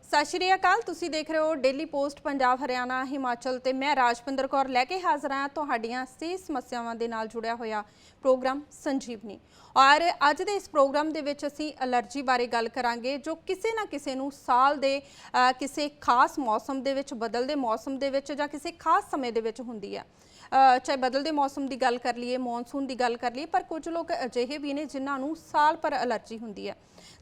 सत श्री अकाल। तुसीं देख रहे हो डेली पोस्ट पंजाब हरियाणा हिमाचल ते मैं राजपिंदर कौर लैके हाज़र हाँ तुहाड़ियां सेहत समस्यावां दे नाल जुड़िया होया प्रोग्राम संजीवनी। और अज दे इस प्रोग्राम दे विच असीं अलर्जी बारे गल करांगे जो किसी ना किसी नूं साल दे किसी खास मौसम दे विच बदलदे मौसम दे विच जां किसी खास समय दे विच हुंदी है। चाहे बदलते मौसम की गल कर लीए मॉनसून की गल कर लीए पर कुछ लोग अजिहे भी ने जिन्होंने साल भर अलर्जी होंदी है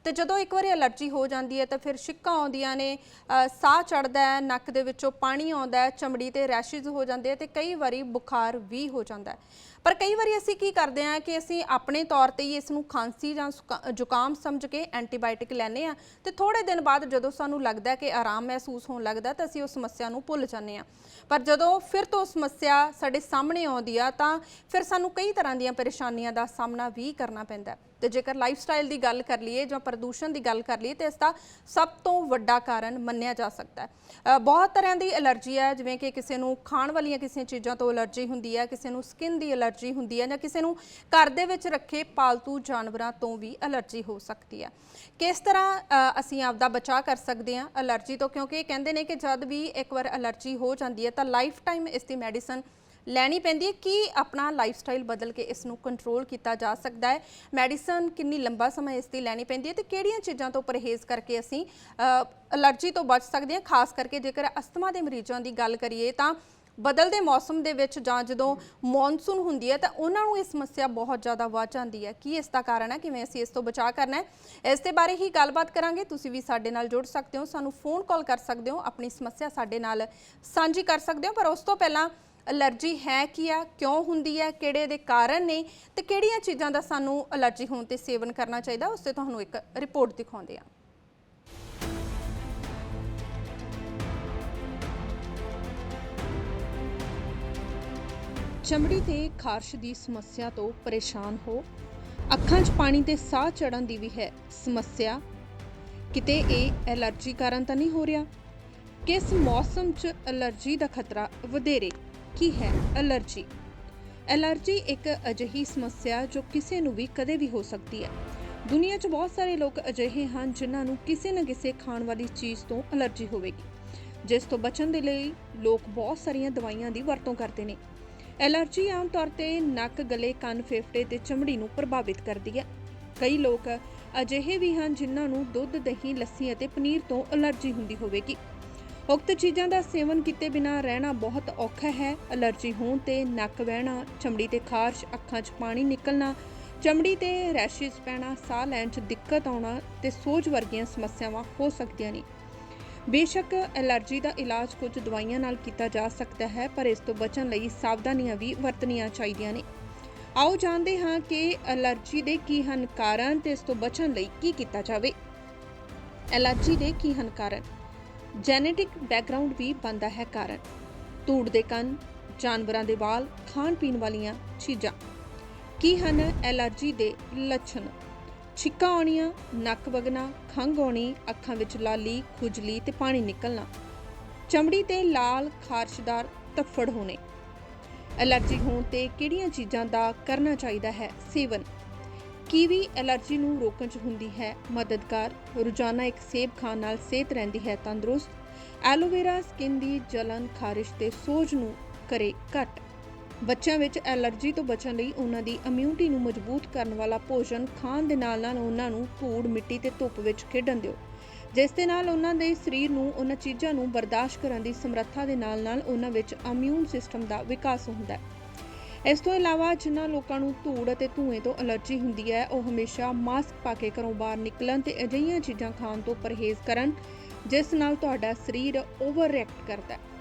तो जो एक बार अलर्जी हो जाती है तो फिर छिक्कां आउंदियां ने साह चढ़ता है नक दे विचों पानी आउंदा है चमड़ी ते रैशिज हो जाते हैं तो कई बारी बुखार भी हो जाता है। पर कई बार असीं की करते हैं कि असीं अपने तौर पर ही इसनूं खांसी जां जुकाम समझ के एंटीबायोटिक लैंदे आ तो थोड़े दिन बाद जो सानूं लगता है कि आराम महसूस होने लगता तो असीं उस समस्या नूं भुल जाते हैं। पर जो फिर तो समस्या साडे सामने आउंदी आ तां फिर सानूं कई तरह दीयां परेशानियां दा सामना भी करना पैंदा है। तो जेकर लाइफ स्टाइल की गल कर लीए जां प्रदूषण की गल कर लीए तो इसका सब तो वड्डा कारण मन्निया जा सकता है। बहुत तरह की एलर्जी है जिवें कि किसी नूं खाण वालियां किसी चीज़ों तो एलर्जी हुंदी है, किसी नूं स्किन की एलर्जी हुंदी है, जां किसी नूं घर दे विच रखे पालतू जानवरां तो भी एलर्जी हो सकती है। किस तरह असीं आपदा बचाव कर सकते हैं एलर्जी तो, क्योंकि कहते हैं कि जब भी एक बार एलर्जी हो जाती है तो लाइफ टाइम इसकी मैडिसन लैनी पैंदी है कि अपना लाइफ स्टाइल बदल के इसनूं कंट्रोल किया जा सकता है। मैडिसन कितनी लंबा समय इसकी लैनी पैंदी है तो किहड़ियां चीज़ों तो परहेज़ करके असीं एलर्जी तो बच सकते हैं। खास करके जेकर अस्थमा के मरीजों की गल करिए तो बदलते मौसम के विच जां जदों मॉनसून हुंदी है तो उन्होंने ये समस्या बहुत ज़्यादा वध जाती है। की इसका कारण है, किवें असीं इस तो बचाव करना है, इस दे बारे ही गलबात करांगे। तुसीं भी साडे नाल जुड़ सकते हो, सानूं फोन कॉल कर सकते हो, अपनी समस्या साडे नाल साझी कर सकते हो। पर उस तो पहलां एलर्जी है की आ, क्यों हुंदी है, किहड़े दे कारण ने ते किहड़ियां चीज़ां दा सानूं एलर्जी होण ते सेवन करना चाहिए, उस ते तुहानूं एक रिपोर्ट दिखाउंदे आ। चमड़ी ते खारश की समस्या तो परेशान हो, अखां 'च पानी ते साह चढ़न की भी है समस्या, किते ये एलर्जी कारण तो नहीं हो रहा। किस मौसम च एलर्जी का खतरा वधेरे की है एलर्जी? एलर्जी एक अजिही समस्या जो किसी नूं भी कदे भी हो सकती है। दुनिया च बहुत सारे लोग अजिहे हैं जिन्होंने किसी न किसी खाण वाली चीज़ तो एलर्जी होगी, जिस तो बचन के लिए लोग बहुत सारिया दवाइयां की वरतों करते हैं। एलर्जी आम तौर पर नक, गले, कन, फेफड़े ते चमड़ी नूं प्रभावित करती है। कई लोग अजिहे भी हैं जिन्होंने दुध, दही, लस्सी और पनीर तो एलर्जी होंदी होगी। उक्त चीज़ों का सेवन किए बिना रहना बहुत औखा है। एलर्जी होने ते नक बहना, चमड़ी ते खारश, अखां 'च पानी निकलना, चमड़ी ते रैशिज पैना, साह लैण 'च दिक्कत आउणा ते सोज वर्गियां समस्यावां हो सकदियां ने। बेशक एलर्जी का इलाज कुछ दवाइयां नाल कीता जा सकता है, पर इस तो बचन लई सावधानियां भी वरतनियां चाहीदियां ने। आओ जानते हाँ कि एलर्जी के की हन कारण ते इस तो बचन लई की कीता जावे। एलर्जी के की हन कारण? जेनेटिक बैकग्राउंड भी बनता है कारण। धूड़ दे कन, जानवरों के वाल, खाण पीण वालियां चीज़ां। की हन एलर्जी के लक्षण? छिक्कां आउणियां, नक वगना, खंघ आउणी, अखां विच लाली, खुजली ते पानी निकलना, चमड़ी ते लाल खारशदार धफ्फड़ होने। एलर्जी होने ते किहड़ियां चीज़ां दा करना चाहिदा है सेवन? कीवी एलर्जी नूं रोकण च हुंदी है मददगार। रोजाना एक सेब खाण नाल सेहत रहिंदी है तंदुरुस्त। एलोवेरा स्किन दी जलन, खारिश ते सोज नूं करे घट। बच्चों विच एलर्जी तो बचण लई उन्हां दी इम्यूनिटी नूं मजबूत करन वाला भोजन खाण दे नाल नाल उन्हां नूं धूड़, मिट्टी ते धुੱਪ विच खेडण दिओ, जिस दे नाल उन्हां दे शरीर नूं उन्हां चीज़ां नूं बर्दाश्त करन दी समर्था दे नाल नाल उन्हां विच इम्यून सिस्टम दा विकास हुंदा है। इस तो इलावा जिन्हां लोकां नूं धूड़ ते धुएं तो एलर्जी हुंदी है वो हमेशा मास्क पा के घरों बाहर निकलन ते अजिहियां चीज़ां खाण तो परहेज़ करन जिस नाल तुहाडा शरीर ओवर रिएक्ट करता है।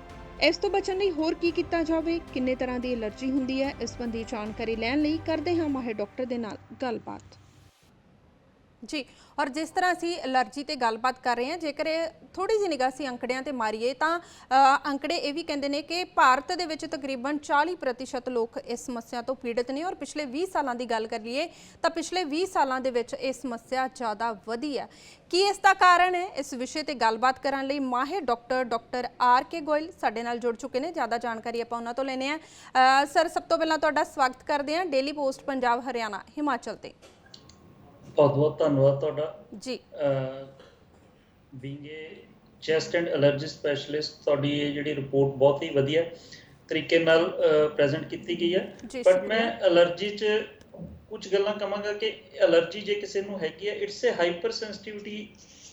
इस तो बचन लई होर की कीता जावे, किन्ने तरह की एलर्जी हुंदी है, इस संबंधी जानकारी लैण लई करदे हां माहिर डॉक्टर दे नाल गलबात। जी, और जिस तरह असी एलर्जी ते गलबात कर रहे हैं, जेकर थोड़ी जी निगाह असी अंकड़ियां ते मारीए तो अंकड़े ये भी कहते हैं कि भारत दे विच तकरीबन 40% लोग इस समस्या तो पीड़ित ने। और पिछले 20 सालों की गल करिए तो पिछले 20 सालों के विच इस समस्या ज़्यादा वधी है। की इसका कारण है, इस विषय ते गलबात करने लई माहिर डॉक्टर आर के गोयल साडे नाल जुड़ चुके हैं। ज़्यादा जानकारी आपां उन्हां तो लैणे आ। सर, सब तो पहलां तुहाडा स्वागत करते हैं डेली पोस्ट पंजाब हरियाणा हिमाचल ते। बहुत बहुत धन्यवाद तुहाडा। जी being a chest and allergy specialist. ਤੁਹਾਡੀ ਇਹ ਜਿਹੜੀ ਰਿਪੋਰਟ ਬਹੁਤ ਹੀ ਵਧੀਆ ਤਰੀਕੇ ਨਾਲ ਪ੍ਰੈਜ਼ੈਂਟ ਕੀਤੀ ਗਈ ਹੈ। ਜੀ ਬਟ ਮੈਂ ਸ਼ੁਕਰੀਆ। ਐਲਰਜੀ 'ਚ ਕੁਝ ਗੱਲਾਂ ਕਹਾਂਗਾ ਕਿ ਐਲਰਜੀ ਜੇ ਕਿਸੇ ਨੂੰ ਹੈਗੀ ਹੈ, ਇਟਸ ਏ ਹਾਈਪਰ ਸੈਂਸਿਟਿਵਿਟੀ।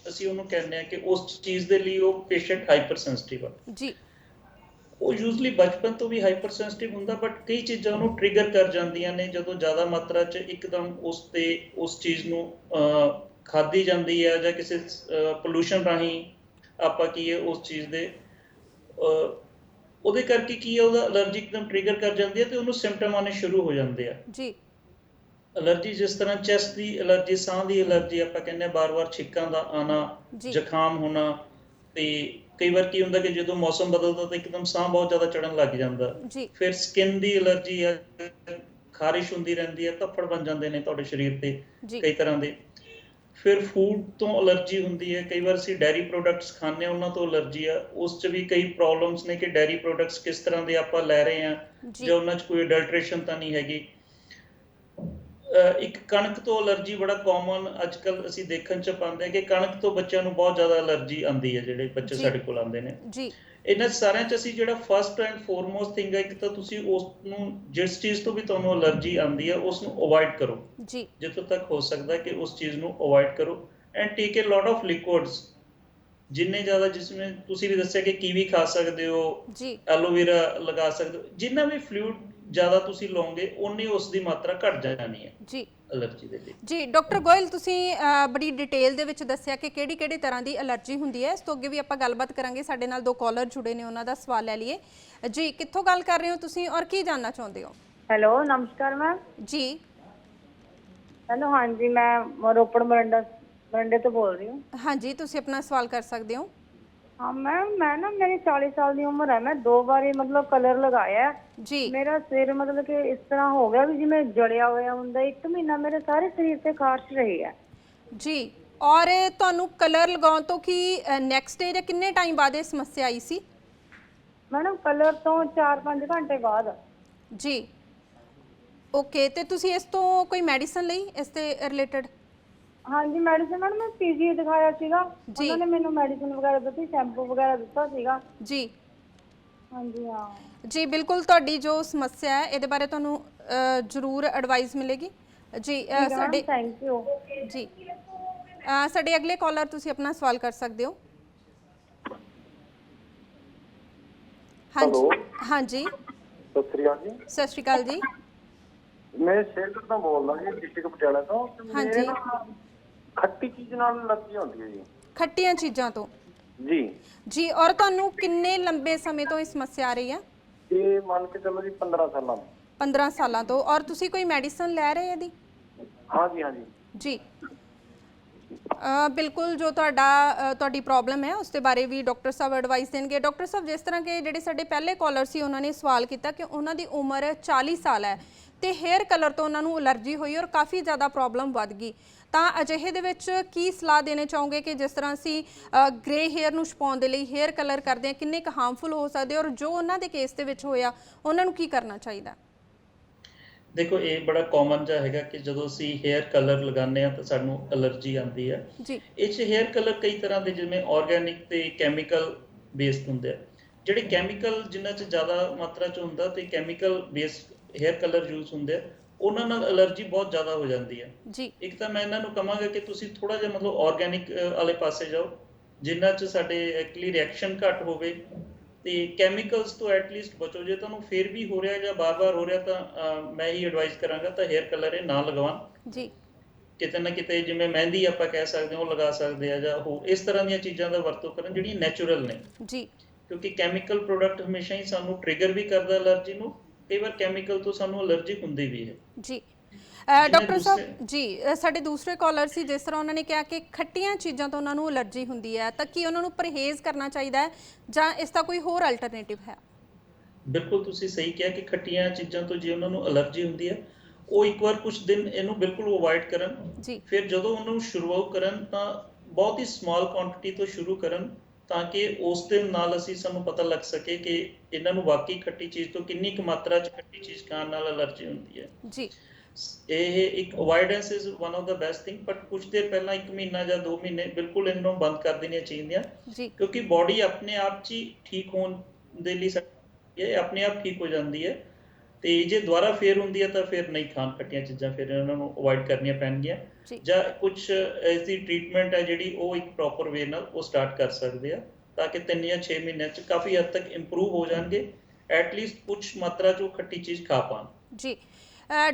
ਅਸੀਂ ਉਹਨੂੰ ਕਹਿੰਦੇ ਹਾਂ ਕਿ ਉਸ ਚੀਜ਼ ਦੇ ਲਈ ਉਹ ਪੇਸ਼ੈਂਟ ਹਾਈਪਰ ਸੈਂਸਿਟਿਵ ਆ। ਜੀ ਉਹ ਯੂਜ਼ਲੀ ਬਚਪਨ ਤੋਂ ਵੀ ਹਾਈਪਰ ਸੈਂਸਿਟਿਵ ਹੁੰਦਾ, ਬਟ ਕਈ ਚੀਜ਼ਾਂ ਉਹਨੂੰ ਟ੍ਰਿਗਰ ਕਰ ਜਾਂਦੀਆਂ ਨੇ ਜਦੋਂ ਜ਼ਿਆਦਾ ਮਾਤਰਾ 'ਚ ਇੱਕਦਮ ਉਸ ਚੀਜ਼ ਨੂੰ ਖਾਧੀ ਜਾਂਦੀ ਹੈ, ਜਾਂ ਕਿਸੇ ਪੋਲੂਸ਼ਨ ਰਾਹੀਂ ਆਪਾਂ ਕੀ ਹੈ ਉਸ ਚੀਜ਼ ਦੇ ਉਹਦੇ ਕਰਕੇ ਕੀ ਹੈ, ਉਹਦਾ ਐਲਰਜੀ ਇੱਕਦਮ ਟ੍ਰਿਗਰ ਕਰ ਜਾਂਦੀ ਹੈ ਤੇ ਉਹਨੂੰ ਸਿੰਪਟਮ ਆਉਣੇ ਸ਼ੁਰੂ ਹੋ ਜਾਂਦੇ ਆ ਜੀ। ਐਲਰਜੀ ਜਿਸ ਤਰ੍ਹਾਂ ਚੈਸਟ ਦੀ ਐਲਰਜੀ, ਸਾਹ ਦੀ ਐਲਰਜੀ, ਆਪਾਂ ਕਹਿੰਦੇ ਹਾਂ ਬਾਰ-ਬਾਰ ਛਿੱਕਾਂ ਦਾ ਆਉਣਾ, ਜ਼ੁਕਾਮ ਹੋਣਾ। ਤੇ ਕਈ ਵਾਰ ਕੀ ਹੁੰਦਾ ਕਿ ਜਦੋਂ ਮੌਸਮ ਬਦਲਦਾ ਤਾਂ ਇੱਕਦਮ ਸਾਹ ਬਹੁਤ ਜ਼ਿਆਦਾ ਚੜਨ ਲੱਗ ਜਾਂਦਾ। ਫਿਰ ਸਕਿਨ ਦੀ ਐਲਰਜੀ ਹੈ, ਖਾਰਿਸ਼ ਹੁੰਦੀ ਰਹਿੰਦੀ ਹੈ, ਧੱਫੜ ਬਣ ਜਾਂਦੇ ਨੇ ਤੁਹਾਡੇ ਸਰੀਰ ਤੇ ਕਈ ਤਰ੍ਹਾਂ ਦੇ। ਫਿਰ ਫੂਡ ਤੋਂ ਐਲਰਜੀ ਹੁੰਦੀ ਹੈ, ਕਈ ਵਾਰ ਅਸੀਂ ਡੈਰੀ ਪ੍ਰੋਡਕਟਸ ਖਾਂਦੇ ਹਾਂ, ਉਹਨਾਂ ਤੋਂ ਐਲਰਜੀ ਆ। ਉਸ 'ਚ ਵੀ ਕਈ ਪ੍ਰੋਬਲਮਸ ਨੇ ਕਿ ਡੈਰੀ ਪ੍ਰੋਡਕਟਸ ਕਿਸ ਤਰ੍ਹਾਂ ਦੇ ਆਪਾਂ ਲੈ ਰਹੇ ਹਾਂ, ਜਾਂ ਉਹਨਾਂ 'ਚ ਕੋਈ ਅਡਲਟ੍ਰੇਸ਼ਨ ਤਾਂ ਨਹੀਂ ਹੈਗੀ। ਇੱਕ ਕਣਕ ਤੋਂ ਐਲਰਜੀ ਬੜਾ ਕਾਮਨ ਅੱਜ ਕੱਲ੍ਹ ਅਸੀਂ ਦੇਖਣ 'ਚ ਪਾਉਂਦੇ ਹਾਂ ਕਿ ਕਣਕ ਤੋਂ ਬੱਚਿਆਂ ਨੂੰ ਬਹੁਤ ਜ਼ਿਆਦਾ ਐਲਰਜੀ ਆਉਂਦੀ ਹੈ, ਜਿਹੜੇ ਬੱਚੇ ਸਾਡੇ ਕੋਲ ਆਉਂਦੇ ਨੇ। ਇਹਨਾਂ ਸਾਰਿਆਂ 'ਚ ਅਸੀਂ ਜਿਹੜਾ ਫਸਟ ਐਂਡ ਫੋਰਮੋਸਟ ਥਿੰਗ ਹੈ, ਇੱਕ ਤਾਂ ਤੁਸੀਂ ਉਸ ਨੂੰ ਜਿਸ ਚੀਜ਼ ਤੋਂ ਵੀ ਤੁਹਾਨੂੰ ਐਲਰਜੀ ਆਉਂਦੀ ਹੈ ਉਸ ਨੂੰ ਅਵੋਇਡ ਕਰੋ ਜਿੱਥੋਂ ਤੱਕ ਹੋ ਸਕਦਾ ਕਿ ਉਸ ਚੀਜ਼ ਨੂੰ ਅਵੋਇਡ ਕਰੋ। And take A lot of ਲਿਕੁਇਡਸ, ਜਿੰਨੇ ਜ਼ਿਆਦਾ, ਜਿਸमें ਤੁਸੀਂ ਵੀ ਦੱਸਿਆ ਕਿ ਕੀਵੀ ਖਾ ਸਕਦੇ ਹੋ, ਐਲੋਵੇਰਾ ਲਗਾ ਸਕਦੇ ਹੋ। ਜਿੰਨਾ ਵੀ ਫਲੂਇਡ ਜ਼ਿਆਦਾ ਤੁਸੀਂ ਲਓਗੇ ਉਨੀ ਉਸ ਦੀ ਮਾਤਰਾ ਘਟ ਜਾਣੀ ਹੈ ਜੀ ਐਲਰਜੀ ਦੇ ਲਈ। ਜੀ ਡਾਕਟਰ ਗੋਇਲ, ਤੁਸੀਂ ਬੜੀ ਡਿਟੇਲ ਦੇ ਵਿੱਚ ਦੱਸਿਆ ਕਿ ਕਿਹੜੀ ਤਰ੍ਹਾਂ ਦੀ ਐਲਰਜੀ ਹੁੰਦੀ ਹੈ। ਇਸ ਤੋਂ ਅੱਗੇ ਵੀ ਆਪਾਂ ਗੱਲਬਾਤ ਕਰਾਂਗੇ। ਸਾਡੇ ਨਾਲ 2 ਕਾਲਰ ਜੁੜੇ ਨੇ, ਉਹਨਾਂ ਦਾ ਸਵਾਲ ਲੈ ਲਈਏ। ਜੀ ਕਿੱਥੋਂ ਗੱਲ ਕਰ ਰਹੇ ਹੋ ਤੁਸੀਂ ਔਰ ਕੀ ਜਾਨਣਾ ਚਾਹੁੰਦੇ ਹੋ? ਹੈਲੋ, ਨਮਸਕਾਰ ਮੈਮ ਜੀ। ਹੈਲੋ, ਹਾਂਜੀ ਮੈਂ ਰੋਪੜ ਮਰਿੰਡੇ ਤੋਂ ਬੋਲ ਰਹੀ ਹੂੰ। ਹਾਂਜੀ, ਤੁਸੀਂ ਆਪਣਾ ਸਵਾਲ ਕਰ ਸਕਦੇ ਹੋ। हाँ मैम, मैं ना मेरी 40 साल की उम्र है, मैं 2 बार मतलब कलर लगाया जी। मेरा सिर मतलब कि इस तरह हो गया भी जिवें जड़िया होया हुंदा। 1 महीना मेरे सारे शरीर से खारिश रही है जी। और ਤੁਹਾਨੂੰ ਕਲਰ ਲਗਾਉਣ ਤੋਂ ਕੀ ਨੈਕਸਟ ਡੇ ਜਾਂ ਕਿੰਨੇ ਟਾਈਮ ਬਾਅਦ ਇਹ ਸਮੱਸਿਆ ਆਈ ਸੀ? ਮੈਡਮ ਕਲਰ ਤੋਂ 4-5 ਘੰਟੇ ਬਾਅਦ। ਜੀ ਓਕੇ, ਤੇ ਤੁਸੀਂ ਇਸ ਤੋਂ ਕੋਈ ਮੈਡੀਸਨ ਲਈ ਇਸ ਤੇ ਰਿਲੇਟਡ? हाँ जी, मेडिसिन मैडम मैं पीजी दिखाया सीगा, उन्होंने मैंने मेडिसिन वगैरह दी, शैम्पू वगैरह दिता सीगा जी। हाँ जी। हाँ जी बिल्कुल, ਤੁਹਾਡੀ ਜੋ ਸਮੱਸਿਆ ਹੈ ਇਹਦੇ ਬਾਰੇ ਤੁਹਾਨੂੰ ਜ਼ਰੂਰ ਐਡਵਾਈਸ ਮਿਲੇਗੀ ਜੀ। ਸਾਡੇ ਥੈਂਕ ਯੂ ਜੀ। ਸਾਡੇ ਅਗਲੇ ਕਾਲਰ ਤੁਸੀਂ ਆਪਣਾ ਸਵਾਲ ਕਰ ਸਕਦੇ ਹੋ। ਹਾਂਜੀ ਹਾਂਜੀ, ਸਤਿ ਸ੍ਰੀ ਅਕਾਲ ਜੀ। ਸਤਿ ਸ਼੍ਰੀ ਅਕਾਲ ਜੀ। ਮੈਂ ਸ਼ੇਰਗੜ ਤੋਂ ਬੋਲਦਾ ਜੀ, ਡਿਸਟ੍ਰਿਕਟ ਪਟਿਆਲਾ ਤੋਂ। ਹਾਂਜੀ। ਖੱਟੀ ਚੀਜ਼ ਨਾਲ ਐਲਰਜੀ ਹੁੰਦੀ ਹੈ ਜੀ। ਖੱਟੀਆਂ ਚੀਜ਼ਾਂ ਤੋਂ? ਜੀ ਜੀ। ਔਰ ਤੁਹਾਨੂੰ ਕਿੰਨੇ ਲੰਬੇ ਸਮੇਂ ਤੋਂ ਇਹ ਸਮੱਸਿਆ ਆ ਰਹੀ ਹੈ? ਇਹ ਮੰਨ ਕੇ ਚੱਲੋ ਜੀ 15 ਸਾਲਾਂ ਤੋਂ। 15 ਸਾਲਾਂ ਤੋਂ। ਔਰ ਤੁਸੀਂ ਕੋਈ ਮੈਡੀਸਨ ਲੈ ਰਹੇ ਇਹਦੀ? ਹਾਂਜੀ ਹਾਂਜੀ ਜੀ। ਬਿਲਕੁਲ, ਜੋ ਤੁਹਾਡੀ ਪ੍ਰੋਬਲਮ ਹੈ ਉਸ ਦੇ ਬਾਰੇ ਵੀ ਡਾਕਟਰ ਸਾਹਿਬ ਐਡਵਾਈਸ ਦੇਣਗੇ। ਡਾਕਟਰ ਸਾਹਿਬ, ਜਿਸ ਤਰ੍ਹਾਂ ਕਿ ਜਿਹੜੇ ਸਾਡੇ ਪਹਿਲੇ ਕਾਲਰ ਸੀ ਉਹਨਾਂ ਨੇ ਸਵਾਲ ਕੀਤਾ ਕਿ ਉਹਨਾਂ ਦੀ ਉਮਰ 40 ਸਾਲ ਹੈ ਤੇ ਹੇਅਰ ਕਲਰ ਤੋਂ ਉਹਨਾਂ ਨੂੰ ਐਲਰਜੀ ਹੋਈ ਔਰ ਕਾਫੀ ਜ਼ਿਆਦਾ ਪ੍ਰੋਬਲਮ ਵੱਧ ਗਈ, ਤਾਂ ਅਜਿਹੇ ਦੇ ਵਿੱਚ ਕੀ ਸਲਾਹ ਦੇਣੇ ਚਾਹੋਗੇ ਕਿ ਜਿਸ ਤਰ੍ਹਾਂ ਅਸੀਂ ਗ੍ਰੇ ਹੇਅਰ ਨੂੰ ਛੁਪਾਉਣ ਦੇ ਲਈ ਹੇਅਰ ਕਲਰ ਕਰਦੇ ਹਾਂ, ਕਿੰਨੇ ਕੁ ਹਾਰਮਫੁਲ ਹੋ ਸਕਦੇ ਔਰ ਜੋ ਉਹਨਾਂ ਦੇ ਕੇਸ ਦੇ ਵਿੱਚ ਹੋਇਆ ਉਹਨਾਂ ਨੂੰ ਕੀ ਕਰਨਾ ਚਾਹੀਦਾ? ਦੇਖੋ, ਇਹ ਬੜਾ ਕਾਮਨ ਜਿਹਾ ਹੈਗਾ ਕਿ ਜਦੋਂ ਅਸੀਂ ਹੇਅਰ ਕਲਰ ਲਗਾਉਂਦੇ ਹਾਂ ਤਾਂ ਸਾਨੂੰ ਐਲਰਜੀ ਆਉਂਦੀ ਹੈ ਜੀ। ਇਹ 'ਚ ਹੇਅਰ ਕਲਰ ਕਈ ਤਰ੍ਹਾਂ ਦੇ, ਜਿਵੇਂ ਆਰਗੈਨਿਕ ਤੇ ਕੈਮੀਕਲ ਬੇਸਡ ਹੁੰਦੇ ਆ। ਜਿਹੜੇ ਕੈਮੀਕਲ ਜਿਨ੍ਹਾਂ 'ਚ ਜ਼ਿਆਦਾ ਮਾਤਰਾ 'ਚ ਹੁੰਦਾ ਤੇ chemical based hair colour use ਹੁੰਦੇ ਆ, ਉਹਨਾਂ ਨਾਲ ਐਲਰਜੀ ਬਹੁਤ ਜ਼ਿਆਦਾ ਹੋ ਜਾਂਦੀ ਹੈ ਜੀ। ਇੱਕ ਤਾਂ ਮੈਂ ਇਹਨਾਂ ਨੂੰ ਕਹਾਂਗਾ ਕਿ ਤੁਸੀਂ ਥੋੜ੍ਹਾ ਜਿਹਾ ਮਤਲਬ ਆਰਗੈਨਿਕ ਵਾਲੇ ਪਾਸੇ ਜਾਓ, ਜਿਨ੍ਹਾਂ 'ਚ ਸਾਡੇ ਐਕਚੁਅਲੀ ਰਿਐਕਸ਼ਨ ਘੱਟ ਹੋਵੇ ਤੇ ਕੈਮੀਕਲਸ ਤੋਂ ਐਟਲੀਸਟ ਬਚੋ। ਜੇ ਤੁਹਾਨੂੰ ਫਿਰ ਵੀ ਹੋ ਰਿਹਾ ਜਾਂ ਬਾਰ-ਬਾਰ ਹੋ ਰਿਹਾ ਤਾਂ ਮੈਂ ਹੀ ਐਡਵਾਈਸ ਕਰਾਂਗਾ ਤਾਂ ਹੇਅਰ ਕਲਰ ਇਹ ਨਾ ਲਗਵਾਉਣ ਜੀ। ਕਿਤੇ ਨਾ ਕਿਤੇ ਜਿਵੇਂ ਮਹਿੰਦੀ ਆਪਾਂ ਕਹਿ ਸਕਦੇ ਹਾਂ ਉਹ ਲਗਾ ਸਕਦੇ ਆ, ਜਾਂ ਉਹ ਇਸ ਤਰ੍ਹਾਂ ਦੀਆਂ ਚੀਜ਼ਾਂ ਦਾ ਵਰਤੋਂ ਕਰਨ ਜਿਹੜੀਆਂ ਨੈਚੁਰਲ ਨੇ ਜੀ। ਕਿਉਂਕਿ ਕੈਮੀਕਲ ਪ੍ਰੋਡਕਟ ਹਮੇਸ਼ਾ ਹੀ ਸਾਨੂੰ ਟ੍ਰਿਗਰ ਵੀ ਕਰਦਾ ਐਲਰਜੀ ਨੂੰ, ਕਈ ਵਾਰ ਕੈਮੀਕਲ ਤੋਂ ਸਾਨੂੰ ਐਲਰਜੀ ਹੁੰਦੀ ਵੀ ਹੈ ਜੀ। ਡਾਕਟਰ ਸਾਹਿਬ ਜੀ, ਸਾਡੇ ਦੂਸਰੇ ਕਾਲਰ ਸੀ, ਜਿਸ ਤਰ੍ਹਾਂ ਉਹਨਾਂ ਨੇ ਕਿਹਾ ਕਿ ਖੱਟੀਆਂ ਚੀਜ਼ਾਂ ਤੋਂ ਉਹਨਾਂ ਨੂੰ ਐਲਰਜੀ ਹੁੰਦੀ ਹੈ, ਤਾਂ ਕੀ ਉਹਨਾਂ ਨੂੰ ਪਰਹੇਜ਼ ਕਰਨਾ ਚਾਹੀਦਾ ਹੈ ਜਾਂ ਇਸ ਦਾ ਕੋਈ ਹੋਰ ਅਲਟਰਨੇਟਿਵ ਹੈ? ਬਿਲਕੁਲ, ਤੁਸੀਂ ਸਹੀ ਕਿਹਾ ਕਿ ਖੱਟੀਆਂ ਚੀਜ਼ਾਂ ਤੋਂ ਜੇ ਉਹਨਾਂ ਨੂੰ ਐਲਰਜੀ ਹੁੰਦੀ ਹੈ ਉਹ ਇੱਕ ਵਾਰ ਕੁਝ ਦਿਨ ਇਹਨੂੰ ਬਿਲਕੁਲ ਅਵੋਇਡ ਕਰਨ ਜੀ। ਫਿਰ ਜਦੋਂ ਉਹਨਾਂ ਨੂੰ ਸ਼ੁਰੂਆਤ ਕਰਨ ਤਾਂ ਬਹੁਤ ਹੀ ਸਮਾਲ ਕੁਆਂਟੀਟੀ ਤੋਂ ਸ਼ੁਰੂ ਕਰਨ, ਤਾਂ ਕਿ ਉਸ ਦੇ ਨਾਲ ਸਾਨੂੰ ਪਤਾ ਲੱਗ ਸਕੇ ਕਿ ਇਹਨਾਂ ਨੂੰ ਵਾਕਈ ਖੱਟੀ ਚੀਜ਼ ਤੋਂ ਕਿੰਨੀ ਕੁ ਮਾਤਰਾ 'ਚ ਖੱਟੀ ਚੀਜ਼ ਖਾਣ ਨਾਲ ਐਲਰਜੀ ਹੁੰਦੀ ਹੈ ਜੀ। ਇਹ ਇੱਕ avoidance is one of the best thing, but ਕੁਝ ਦੇਰ ਪਹਿਲਾਂ 1 ਮਹੀਨਾ ਜਾਂ 2 ਮਹੀਨੇ ਬਿਲਕੁਲ ਇਹਨੂੰ ਬੰਦ ਕਰ ਦੇਣੀਆਂ ਚਾਹੀਦੀਆਂ ਕਿਉਂਕਿ ਬੋਡੀ ਆਪਣੇ ਆਪ 'ਚ ਹੀ ਠੀਕ ਹੋਣ ਦੇ ਲਈ ਇਹ ਆਪਣੇ ਆਪ ਠੀਕ ਹੋ ਜਾਂਦੀ ਹੈ। ਤੇ ਜੇ ਦੁਬਾਰਾ ਫੇਰ ਹੁੰਦੀ ਹੈ ਤਾਂ ਫਿਰ ਨਹੀਂ ਖਾਣ ਖੱਟੀਆਂ ਚੀਜ਼ਾਂ, ਫਿਰ ਇਹਨਾਂ ਨੂੰ ਅਵੋਇਡ ਕਰਨੀਆਂ ਪੈਣਗੀਆਂ ਜਾਂ ਕੁਝ ਇਸ ਦੀ ਟ੍ਰੀਟਮੈਂਟ ਹੈ ਜਿਹੜੀ ਉਹ ਇੱਕ ਪ੍ਰੋਪਰ ਵੇ ਨਾਲ ਉਹ ਸਟਾਰਟ ਕਰ ਸਕਦੇ ਆ ਤਾਂ ਕਿ 3 ਜਾਂ 6 ਮਹੀਨਿਆਂ 'ਚ ਕਾਫੀ ਹੱਦ ਤੱਕ ਇੰਪਰੂਵ ਹੋ ਜਾਣਗੇ, ਐਟਲੀਸਟ ਕੁਝ ਮਾਤਰਾ 'ਚ ਉਹ ਖੱਟੀ ਚੀਜ਼ ਖਾ ਪਾਣ। ਜੀ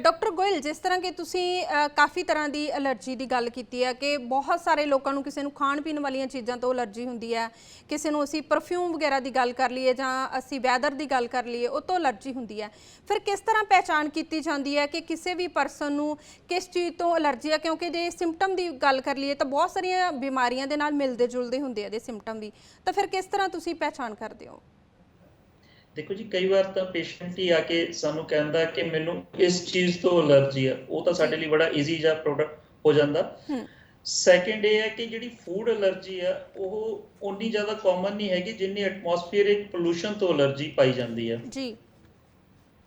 ਡਾਕਟਰ ਗੋਇਲ, ਜਿਸ ਤਰ੍ਹਾਂ ਕਿ ਤੁਸੀਂ ਕਾਫੀ ਤਰ੍ਹਾਂ ਦੀ ਐਲਰਜੀ ਦੀ ਗੱਲ ਕੀਤੀ ਹੈ ਕਿ ਬਹੁਤ ਸਾਰੇ ਲੋਕਾਂ ਨੂੰ, ਕਿਸੇ ਨੂੰ ਖਾਣ ਪੀਣ ਵਾਲੀਆਂ ਚੀਜ਼ਾਂ ਤੋਂ ਐਲਰਜੀ ਹੁੰਦੀ ਹੈ, ਕਿਸੇ ਨੂੰ ਅਸੀਂ ਪਰਫਿਊਮ ਵਗੈਰਾ ਦੀ ਗੱਲ ਕਰ ਲਈਏ ਜਾਂ ਅਸੀਂ ਵੈਦਰ ਦੀ ਗੱਲ ਕਰ ਲਈਏ ਉਹ ਤੋਂ ਐਲਰਜੀ ਹੁੰਦੀ ਹੈ। ਫਿਰ ਕਿਸ ਤਰ੍ਹਾਂ ਪਹਿਚਾਣ ਕੀਤੀ ਜਾਂਦੀ ਹੈ ਕਿ ਕਿਸੇ ਵੀ ਪਰਸਨ ਨੂੰ ਕਿਸ ਚੀਜ਼ ਤੋਂ ਐਲਰਜੀ ਹੈ? ਕਿਉਂਕਿ ਜੇ ਸਿੰਪਟਮ ਦੀ ਗੱਲ ਕਰ ਲਈਏ ਤਾਂ ਬਹੁਤ ਸਾਰੀਆਂ ਬਿਮਾਰੀਆਂ ਦੇ ਨਾਲ ਮਿਲਦੇ ਜੁਲਦੇ ਹੁੰਦੇ ਆ ਇਹਦੇ ਸਿੰਪਟਮ ਵੀ, ਤਾਂ ਫਿਰ ਕਿਸ ਤਰ੍ਹਾਂ ਤੁਸੀਂ ਪਹਿਚਾਣ ਕਰਦੇ ਹੋ? ਦੇਖੋ ਜੀ, ਕਈ ਵਾਰ ਤਾਂ ਪੇਸ਼ੈਂਟ ਹੀ ਆ ਕੇ ਸਾਨੂੰ ਕਹਿੰਦਾ ਕਿ ਮੈਨੂੰ ਇਸ ਚੀਜ਼ ਤੋਂ ਐਲਰਜੀ ਆ, ਉਹ ਤਾਂ ਸਾਡੇ ਲਈ ਬੜਾ ਈਜ਼ੀ ਜਿਹਾ ਪ੍ਰੋਡਕਟ ਹੋ ਜਾਂਦਾ। ਸੈਕੰਡ ਇਹ ਹੈ ਕਿ ਜਿਹੜੀ ਫੂਡ ਐਲਰਜੀ ਆ ਉਹ ਉਨੀ ਜ਼ਿਆਦਾ ਕਾਮਨ ਨਹੀਂ ਹੈਗੀ ਜਿੰਨੀ ਐਟਮੋਸਫੀਅਰਿਕ ਪੋਲੂਸ਼ਨ ਤੋਂ ਐਲਰਜੀ ਪਾਈ ਜਾਂਦੀ ਹੈ ਜੀ।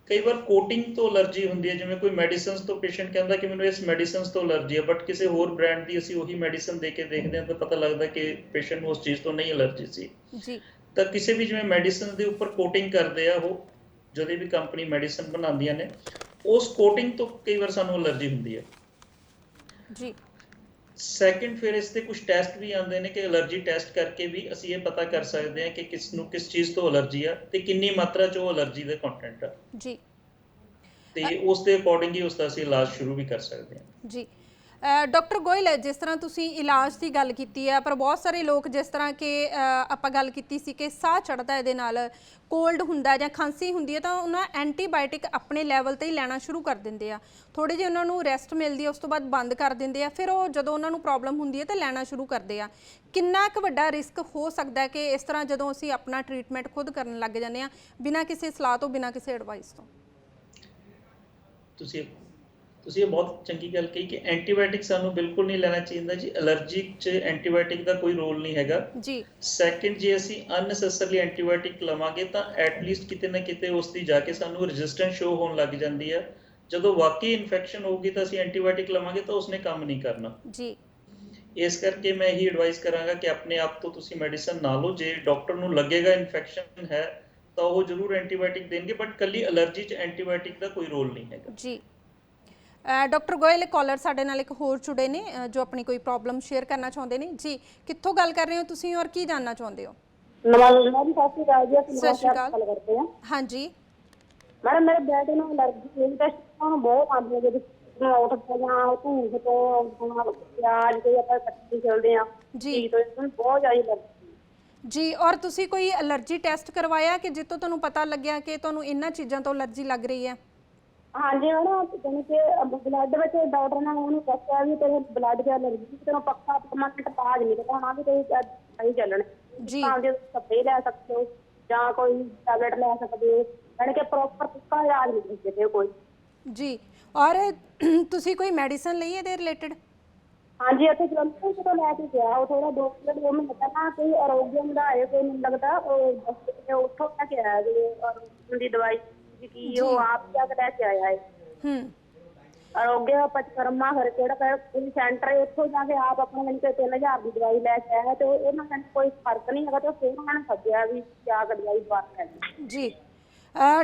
ਕਈ ਵਾਰ ਕੋਟਿੰਗ ਤੋਂ ਐਲਰਜੀ ਹੁੰਦੀ ਹੈ, ਜਿਵੇਂ ਕੋਈ ਮੈਡੀਸਿਨਸ ਤੋਂ ਪੇਸ਼ੈਂਟ ਕਹਿੰਦਾ ਕਿ ਮੈਨੂੰ ਇਸ ਮੈਡੀਸਿਨਸ ਤੋਂ ਐਲਰਜੀ ਹੈ, ਬਟ ਕਿਸੇ ਹੋਰ ਬ੍ਰਾਂਡ ਦੀ ਅਸੀਂ ਉਹੀ ਮੈਡੀਸਿਨ ਦੇ ਕੇ ਦੇਖਦੇ ਹਾਂ ਤਾਂ ਪਤਾ ਲੱਗਦਾ ਕਿ ਪੇਸ਼ੈਂਟ ਨੂੰ ਉਸ ਚੀਜ਼ ਤੋਂ ਨਹੀਂ ਐਲਰਜੀ ਸੀ ਜੀ। ਤਾਂ ਕਿਸੇ ਵੀ ਜਿਵੇਂ ਮੈਡੀਸਿਨ ਦੇ ਉੱਪਰ ਕੋਟਿੰਗ ਕਰਦੇ ਆ, ਉਹ ਜਦੋਂ ਵੀ ਕੰਪਨੀ ਮੈਡੀਸਿਨ ਬਣਾਉਂਦੀਆਂ ਨੇ ਉਸ ਕੋਟਿੰਗ ਤੋਂ ਕਈ ਵਾਰ ਸਾਨੂੰ ਐਲਰਜੀ ਹੁੰਦੀ ਹੈ ਜੀ। ਸੈਕੰਡ, ਫਿਰ ਇਸ ਤੇ ਕੁਝ ਟੈਸਟ ਵੀ ਆਉਂਦੇ ਨੇ ਕਿ ਐਲਰਜੀ ਟੈਸਟ ਕਰਕੇ ਵੀ ਅਸੀਂ ਇਹ ਪਤਾ ਕਰ ਸਕਦੇ ਹਾਂ ਕਿ ਕਿਸ ਨੂੰ ਕਿਸ ਚੀਜ਼ ਤੋਂ ਐਲਰਜੀ ਆ ਤੇ ਕਿੰਨੀ ਮਾਤਰਾ 'ਚ ਉਹ ਐਲਰਜੀ ਦੇ ਕੰਟੈਂਟ ਆ ਜੀ, ਤੇ ਉਸ ਦੇ ਅਕੋਰਡਿੰਗ ਹੀ ਉਸ ਦਾ ਅਸੀਂ ਇਲਾਜ ਸ਼ੁਰੂ ਵੀ ਕਰ ਸਕਦੇ ਹਾਂ ਜੀ। ਡਾਕਟਰ ਗੋਇਲ, ਜਿਸ ਤਰ੍ਹਾਂ ਤੁਸੀਂ ਇਲਾਜ ਦੀ ਗੱਲ ਕੀਤੀ ਹੈ, ਪਰ ਬਹੁਤ ਸਾਰੇ ਲੋਕ, ਜਿਸ ਤਰ੍ਹਾਂ ਕਿ ਆਪਾਂ ਗੱਲ ਕੀਤੀ ਸੀ ਕਿ ਸਾਹ ਚੜ੍ਹਦਾ ਇਹਦੇ ਨਾਲ, ਕੋਲਡ ਹੁੰਦਾ ਜਾਂ ਖਾਂਸੀ ਹੁੰਦੀ ਹੈ, ਤਾਂ ਉਹਨਾਂ ਐਂਟੀਬਾਇਓਟਿਕ ਆਪਣੇ ਲੈਵਲ 'ਤੇ ਹੀ ਲੈਣਾ ਸ਼ੁਰੂ ਕਰ ਦਿੰਦੇ ਆ। ਥੋੜ੍ਹੀ ਜਿਹੀ ਉਹਨਾਂ ਨੂੰ ਰੈਸਟ ਮਿਲਦੀ ਹੈ, ਉਸ ਤੋਂ ਬਾਅਦ ਬੰਦ ਕਰ ਦਿੰਦੇ ਆ, ਫਿਰ ਉਹ ਜਦੋਂ ਉਹਨਾਂ ਨੂੰ ਪ੍ਰੋਬਲਮ ਹੁੰਦੀ ਹੈ ਤਾਂ ਲੈਣਾ ਸ਼ੁਰੂ ਕਰਦੇ ਆ। ਕਿੰਨਾ ਕੁ ਵੱਡਾ ਰਿਸਕ ਹੋ ਸਕਦਾ ਹੈ ਕਿ ਇਸ ਤਰ੍ਹਾਂ ਜਦੋਂ ਅਸੀਂ ਆਪਣਾ ਟ੍ਰੀਟਮੈਂਟ ਖੁਦ ਕਰਨ ਲੱਗ ਜਾਂਦੇ ਹਾਂ ਬਿਨਾਂ ਕਿਸੇ ਸਲਾਹ ਤੋਂ, ਬਿਨਾਂ ਕਿਸੇ ਐਡਵਾਈਸ ਤੋਂ? ਤੁਸੀਂ ਇਹ ਬਹੁਤ ਚੰਗੀ ਗੱਲ ਕਹੀ ਕਿ ਐਂਟੀਬਾਇਓਟਿਕ ਸਾਨੂੰ ਬਿਲਕੁਲ ਨਹੀਂ ਲੈਣਾ ਚਾਹੀਦਾ ਜੀ। ਐਲਰਜੀ 'ਚ ਐਂਟੀਬਾਇਓਟਿਕ ਦਾ ਕੋਈ ਰੋਲ ਨਹੀਂ ਹੈਗਾ ਜੀ। ਸੈਕੰਡ, ਜੇ ਅਸੀਂ ਅਨਨੈਸੈਸਰਲੀ ਐਂਟੀਬਾਇਓਟਿਕ ਲਵਾਂਗੇ ਤਾਂ ਐਟਲੀਸਟ ਕਿਤੇ ਨਾ ਕਿਤੇ ਉਸ ਦੀ ਜਾ ਕੇ ਸਾਨੂੰ ਰੈਜ਼ਿਸਟੈਂਸ ਸ਼ੋ ਹੋਣ ਲੱਗ ਜਾਂਦੀ ਹੈ। ਜਦੋਂ ਵਾਕਈ ਇਨਫੈਕਸ਼ਨ ਹੋਊਗੀ ਤਾਂ ਅਸੀਂ ਐਂਟੀਬਾਇਓਟਿਕ ਲਵਾਂਗੇ ਤਾਂ ਉਸਨੇ ਕੰਮ ਨਹੀਂ ਕਰਨਾ ਜੀ। ਇਸ ਕਰਕੇ ਮੈਂ ਇਹੀ ਐਡਵਾਈਸ ਕਰਾਂਗਾ ਕਿ ਆਪਣੇ ਆਪ ਤੋਂ ਤੁਸੀਂ ਮੈਡੀਸਨ ਨਾ ਲਓ। ਜੇ ਡਾਕਟਰ ਨੂੰ ਲੱਗੇਗਾ ਇਨਫੈਕਸ਼ਨ ਹੈ ਤਾਂ ਉਹ ਜ਼ਰੂਰ ਐਂਟੀਬਾਇਓਟਿਕ ਦੇਣਗੇ, ਬਟ ਕੱਲੀ ਐਲਰਜੀ 'ਚ ਐਂਟੀਬਾਇਓਟਿਕ ਦਾ ਕੋਈ ਰੋਲ ਨਹੀਂ ਹੈਗਾ ਜੀ। ਡਾਕਟਰ ਗੋਇਲ, ਕਾਲਰ ਸਾਡੇ ਨਾਲ ਇੱਕ ਹੋਰ ਜੁੜੇ ਨੇ ਜੋ ਆਪਣੀ ਕੋਈ ਪ੍ਰੋਬਲਮ ਸ਼ੇਅਰ ਕਰਨਾ ਚਾਹੁੰਦੇ ਨੇ ਜੀ। ਕਿੱਥੋਂ ਗੱਲ ਕਰ ਰਹੇ ਹੋ ਤੁਸੀਂ ਔਰ ਕੀ ਜਾਨਣਾ ਚਾਹੁੰਦੇ ਹੋ? ਸਤਿ ਸ਼੍ਰੀ ਅਕਾਲ। ਹਾਂਜੀ ਮੈਡਮ, ਮੇਰੇ ਬੇਟੇ ਨੂੰ ਐਲਰਜੀ ਬਹੁਤ ਆਉਂਦੀ ਹੈ, ਜਦੋਂ ਉੱਠਦੇ ਜਾਂ ਧੂਪ ਤੋਂ ਪਿਆਜ਼ ਕੋਈ ਆਪਾਂ ਕੱਟੀ ਚੱਲਦੇ ਆ ਜੀ, ਬਹੁਤ ਜ਼ਿਆਦਾ ਐਲਰਜੀ ਜੀ। ਔਰ ਤੁਸੀਂ ਕੋਈ ਐਲਰਜੀ ਟੈਸਟ ਕਰਵਾਇਆ ਕਿ ਜਿੱਥੋਂ ਤੁਹਾਨੂੰ ਪਤਾ ਲੱਗਿਆ ਕਿ ਤੁਹਾਨੂੰ ਇਹਨਾਂ ਚੀਜ਼ਾਂ ਤੋਂ ਐਲਰਜੀ ਲੱਗ ਰਹੀ ਹੈ? ਹਾਂਜੀ ਮੈਡਮ, ਜਾਣੀ ਕਿ ਬਲੱਡ ਵਿੱਚ ਡਾਕਟਰ ਨੇ ਉਹਨੂੰ ਦੱਸਿਆ ਵੀ ਤੇਰੇ ਬਲੱਡ 'ਚ ਐਲਰਜੀ, ਤੈਨੂੰ ਪੱਕਾ ਪਰਮਾਨੈਂਟ ਇਲਾਜ ਨਹੀਂ ਦਿਖਾਉਣਾ ਵੀ ਤੇਰੀ ਸਹੀ ਚੱਲਣ ਜੀ। ਭਾਵੇਂ ਸਪਰੇਅ ਲੈ ਸਕਦੇ ਹੋ ਜਾਂ ਕੋਈ ਟੈਬਲੇਟ ਲੈ ਸਕਦੇ ਹੋ, ਜਾਣੀ ਕਿ ਪ੍ਰੋਪਰ ਪੱਕਾ ਇਲਾਜ ਨਹੀਂ ਦਿੰਦੇ ਕੋਈ ਜੀ। ਔਰ ਤੁਸੀਂ ਕੋਈ ਮੈਡੀਸਨ ਲਈ ਇਹਦੇ ਰਿਲੇਟਡ? ਹਾਂਜੀ, ਇੱਥੇ ਜਲੰਧਰ ਤੋਂ ਲੈ ਕੇ ਗਿਆ ਉਹ ਥੋੜਾ 2 ਮਹੀਨੇ ਪਹਿਲਾਂ, ਕੋਈ ਆਰੋਗਿਅਮ ਦਾ ਹੈ, ਕੋਈ ਮੈਨੂੰ ਲੱਗਦਾ ਉਹ ਉੱਥੋਂ ਲੈ ਕੇ ਆਇਆ ਜੀ ਆਰੋਗਿਅਮ ਦੀ ਦਵਾਈ ਕੀ ਉਹ ਆਪ ਜਾ ਕੇ ਲੈ ਕੇ ਆਇਆ ਹੈ। ਆਰੋਗਿਆ ਪਚਕਰਮਾ ਫਿਰ ਕਿਹੜਾ ਕੋਈ ਸੈਂਟਰ ਹੈ, ਉੱਥੋਂ ਜਾ ਕੇ ਆਪ ਆਪਣੇ ਮੈਨੂੰ 3000 ਦੀ ਦਵਾਈ ਲੈ ਕੇ ਆਇਆ ਤੇ ਉਹਨਾਂ ਨੂੰ ਕੋਈ ਫਰਕ ਨਹੀਂ ਹੈਗਾ ਤੇ ਫਿਰ ਉਹਨਾਂ ਨੇ ਸੱਦਿਆ ਵੀ ਜਾ ਕੇ ਦਵਾਈ ਦਵਾ ਕੇ ਆਈ ਜੀ।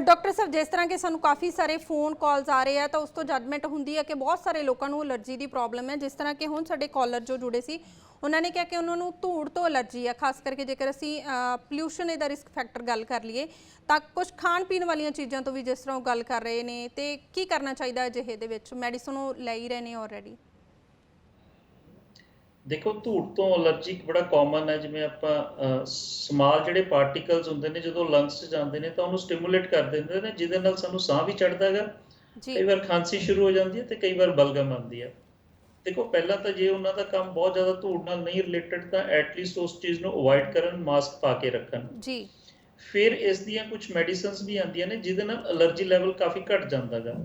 ਡਾਕਟਰ ਸਾਹਿਬ, ਜਿਸ ਤਰ੍ਹਾਂ ਕਿ ਸਾਨੂੰ ਕਾਫੀ ਸਾਰੇ ਫੋਨ ਕਾਲਸ ਆ ਰਹੇ ਆ ਤਾਂ ਉਸ ਤੋਂ ਜੱਜਮੈਂਟ ਹੁੰਦੀ ਹੈ ਕਿ ਬਹੁਤ ਸਾਰੇ ਲੋਕਾਂ ਨੂੰ ਐਲਰਜੀ ਦੀ ਪ੍ਰੋਬਲਮ ਹੈ। ਜਿਸ ਤਰ੍ਹਾਂ ਕਿ ਹੁਣ ਸਾਡੇ ਕਾਲਰ ਜੋ ਜੁੜੇ ਸੀ ਉਹਨਾਂ ਨੇ ਕਿਹਾ ਕਿ ਉਹਨਾਂ ਨੂੰ ਧੂੜ ਤੋਂ ਐਲਰਜੀ ਆ, ਖਾਸ ਕਰਕੇ ਜੇਕਰ ਅਸੀਂ ਪੋਲਿਊਸ਼ਨ ਇਹਦਾ ਰਿਸਕ ਫੈਕਟਰ ਗੱਲ ਕਰ ਲਈਏ ਤਾਂ ਕੁਝ ਖਾਣ ਪੀਣ ਵਾਲੀਆਂ ਚੀਜ਼ਾਂ ਤੋਂ ਵੀ ਜਿਸ ਤਰ੍ਹਾਂ ਉਹ ਗੱਲ ਕਰ ਰਹੇ ਨੇ, ਤੇ ਕੀ ਕਰਨਾ ਚਾਹੀਦਾ ਅਜਿਹੇ ਦੇ ਵਿੱਚ? ਮੈਡੀਸਨ ਉਹ ਲੈ ਹੀ ਰਹੇ ਨੇ ਆਲਰੇਡੀ। ਦੇਖੋ, ਧੂੜ ਤੋਂ ਐਲਰਜੀ ਬੜਾ ਕਾਮਨ ਹੈ। ਜਿਵੇਂ ਆਪਾਂ ਸਮਾਲ ਜਿਹੜੇ ਪਾਰਟੀਕਲਸ ਹੁੰਦੇ ਨੇ ਜਦੋਂ ਲੰਗਸ 'ਚ ਜਾਂਦੇ ਨੇ ਤਾਂ ਉਹਨੂੰ ਸਟਿਮੂਲੇਟ ਕਰ ਦਿੰਦੇ ਨੇ, ਜਿਹਦੇ ਨਾਲ ਸਾਨੂੰ ਸਾਹ ਵੀ ਚੜ੍ਹਦਾ ਹੈਗਾ, ਕਈ ਵਾਰ ਖਾਂਸੀ ਸ਼ੁਰੂ ਹੋ ਜਾਂਦੀ ਹੈ ਤੇ ਕਈ ਵਾਰ ਬਲਗਮ ਆਉਂਦੀ ਹੈ। ਦੇਖੋ, ਪਹਿਲਾਂ ਤਾਂ ਜੇ ਉਹਨਾਂ ਦਾ ਕੰਮ ਬਹੁਤ ਜ਼ਿਆਦਾ ਧੂੜ ਨਾਲ ਨਹੀਂ ਰਿਲੇਟਡ ਤਾਂ ਐਟਲੀਸਟ ਉਸ ਚੀਜ਼ ਨੂੰ ਅਵੋਇਡ ਕਰਨ, ਮਾਸਕ ਪਾ ਕੇ ਰੱਖਣ ਜੀ। ਫਿਰ ਇਸ ਦੀਆਂ ਕੁਝ ਮੈਡੀਸਿਨਸ ਵੀ ਆਉਂਦੀਆਂ ਨੇ ਜਿਹਦੇ ਨਾਲ ਐਲਰਜੀ ਲੈਵਲ ਕਾਫੀ ਘਟ ਜਾਂਦਾ ਗਾ।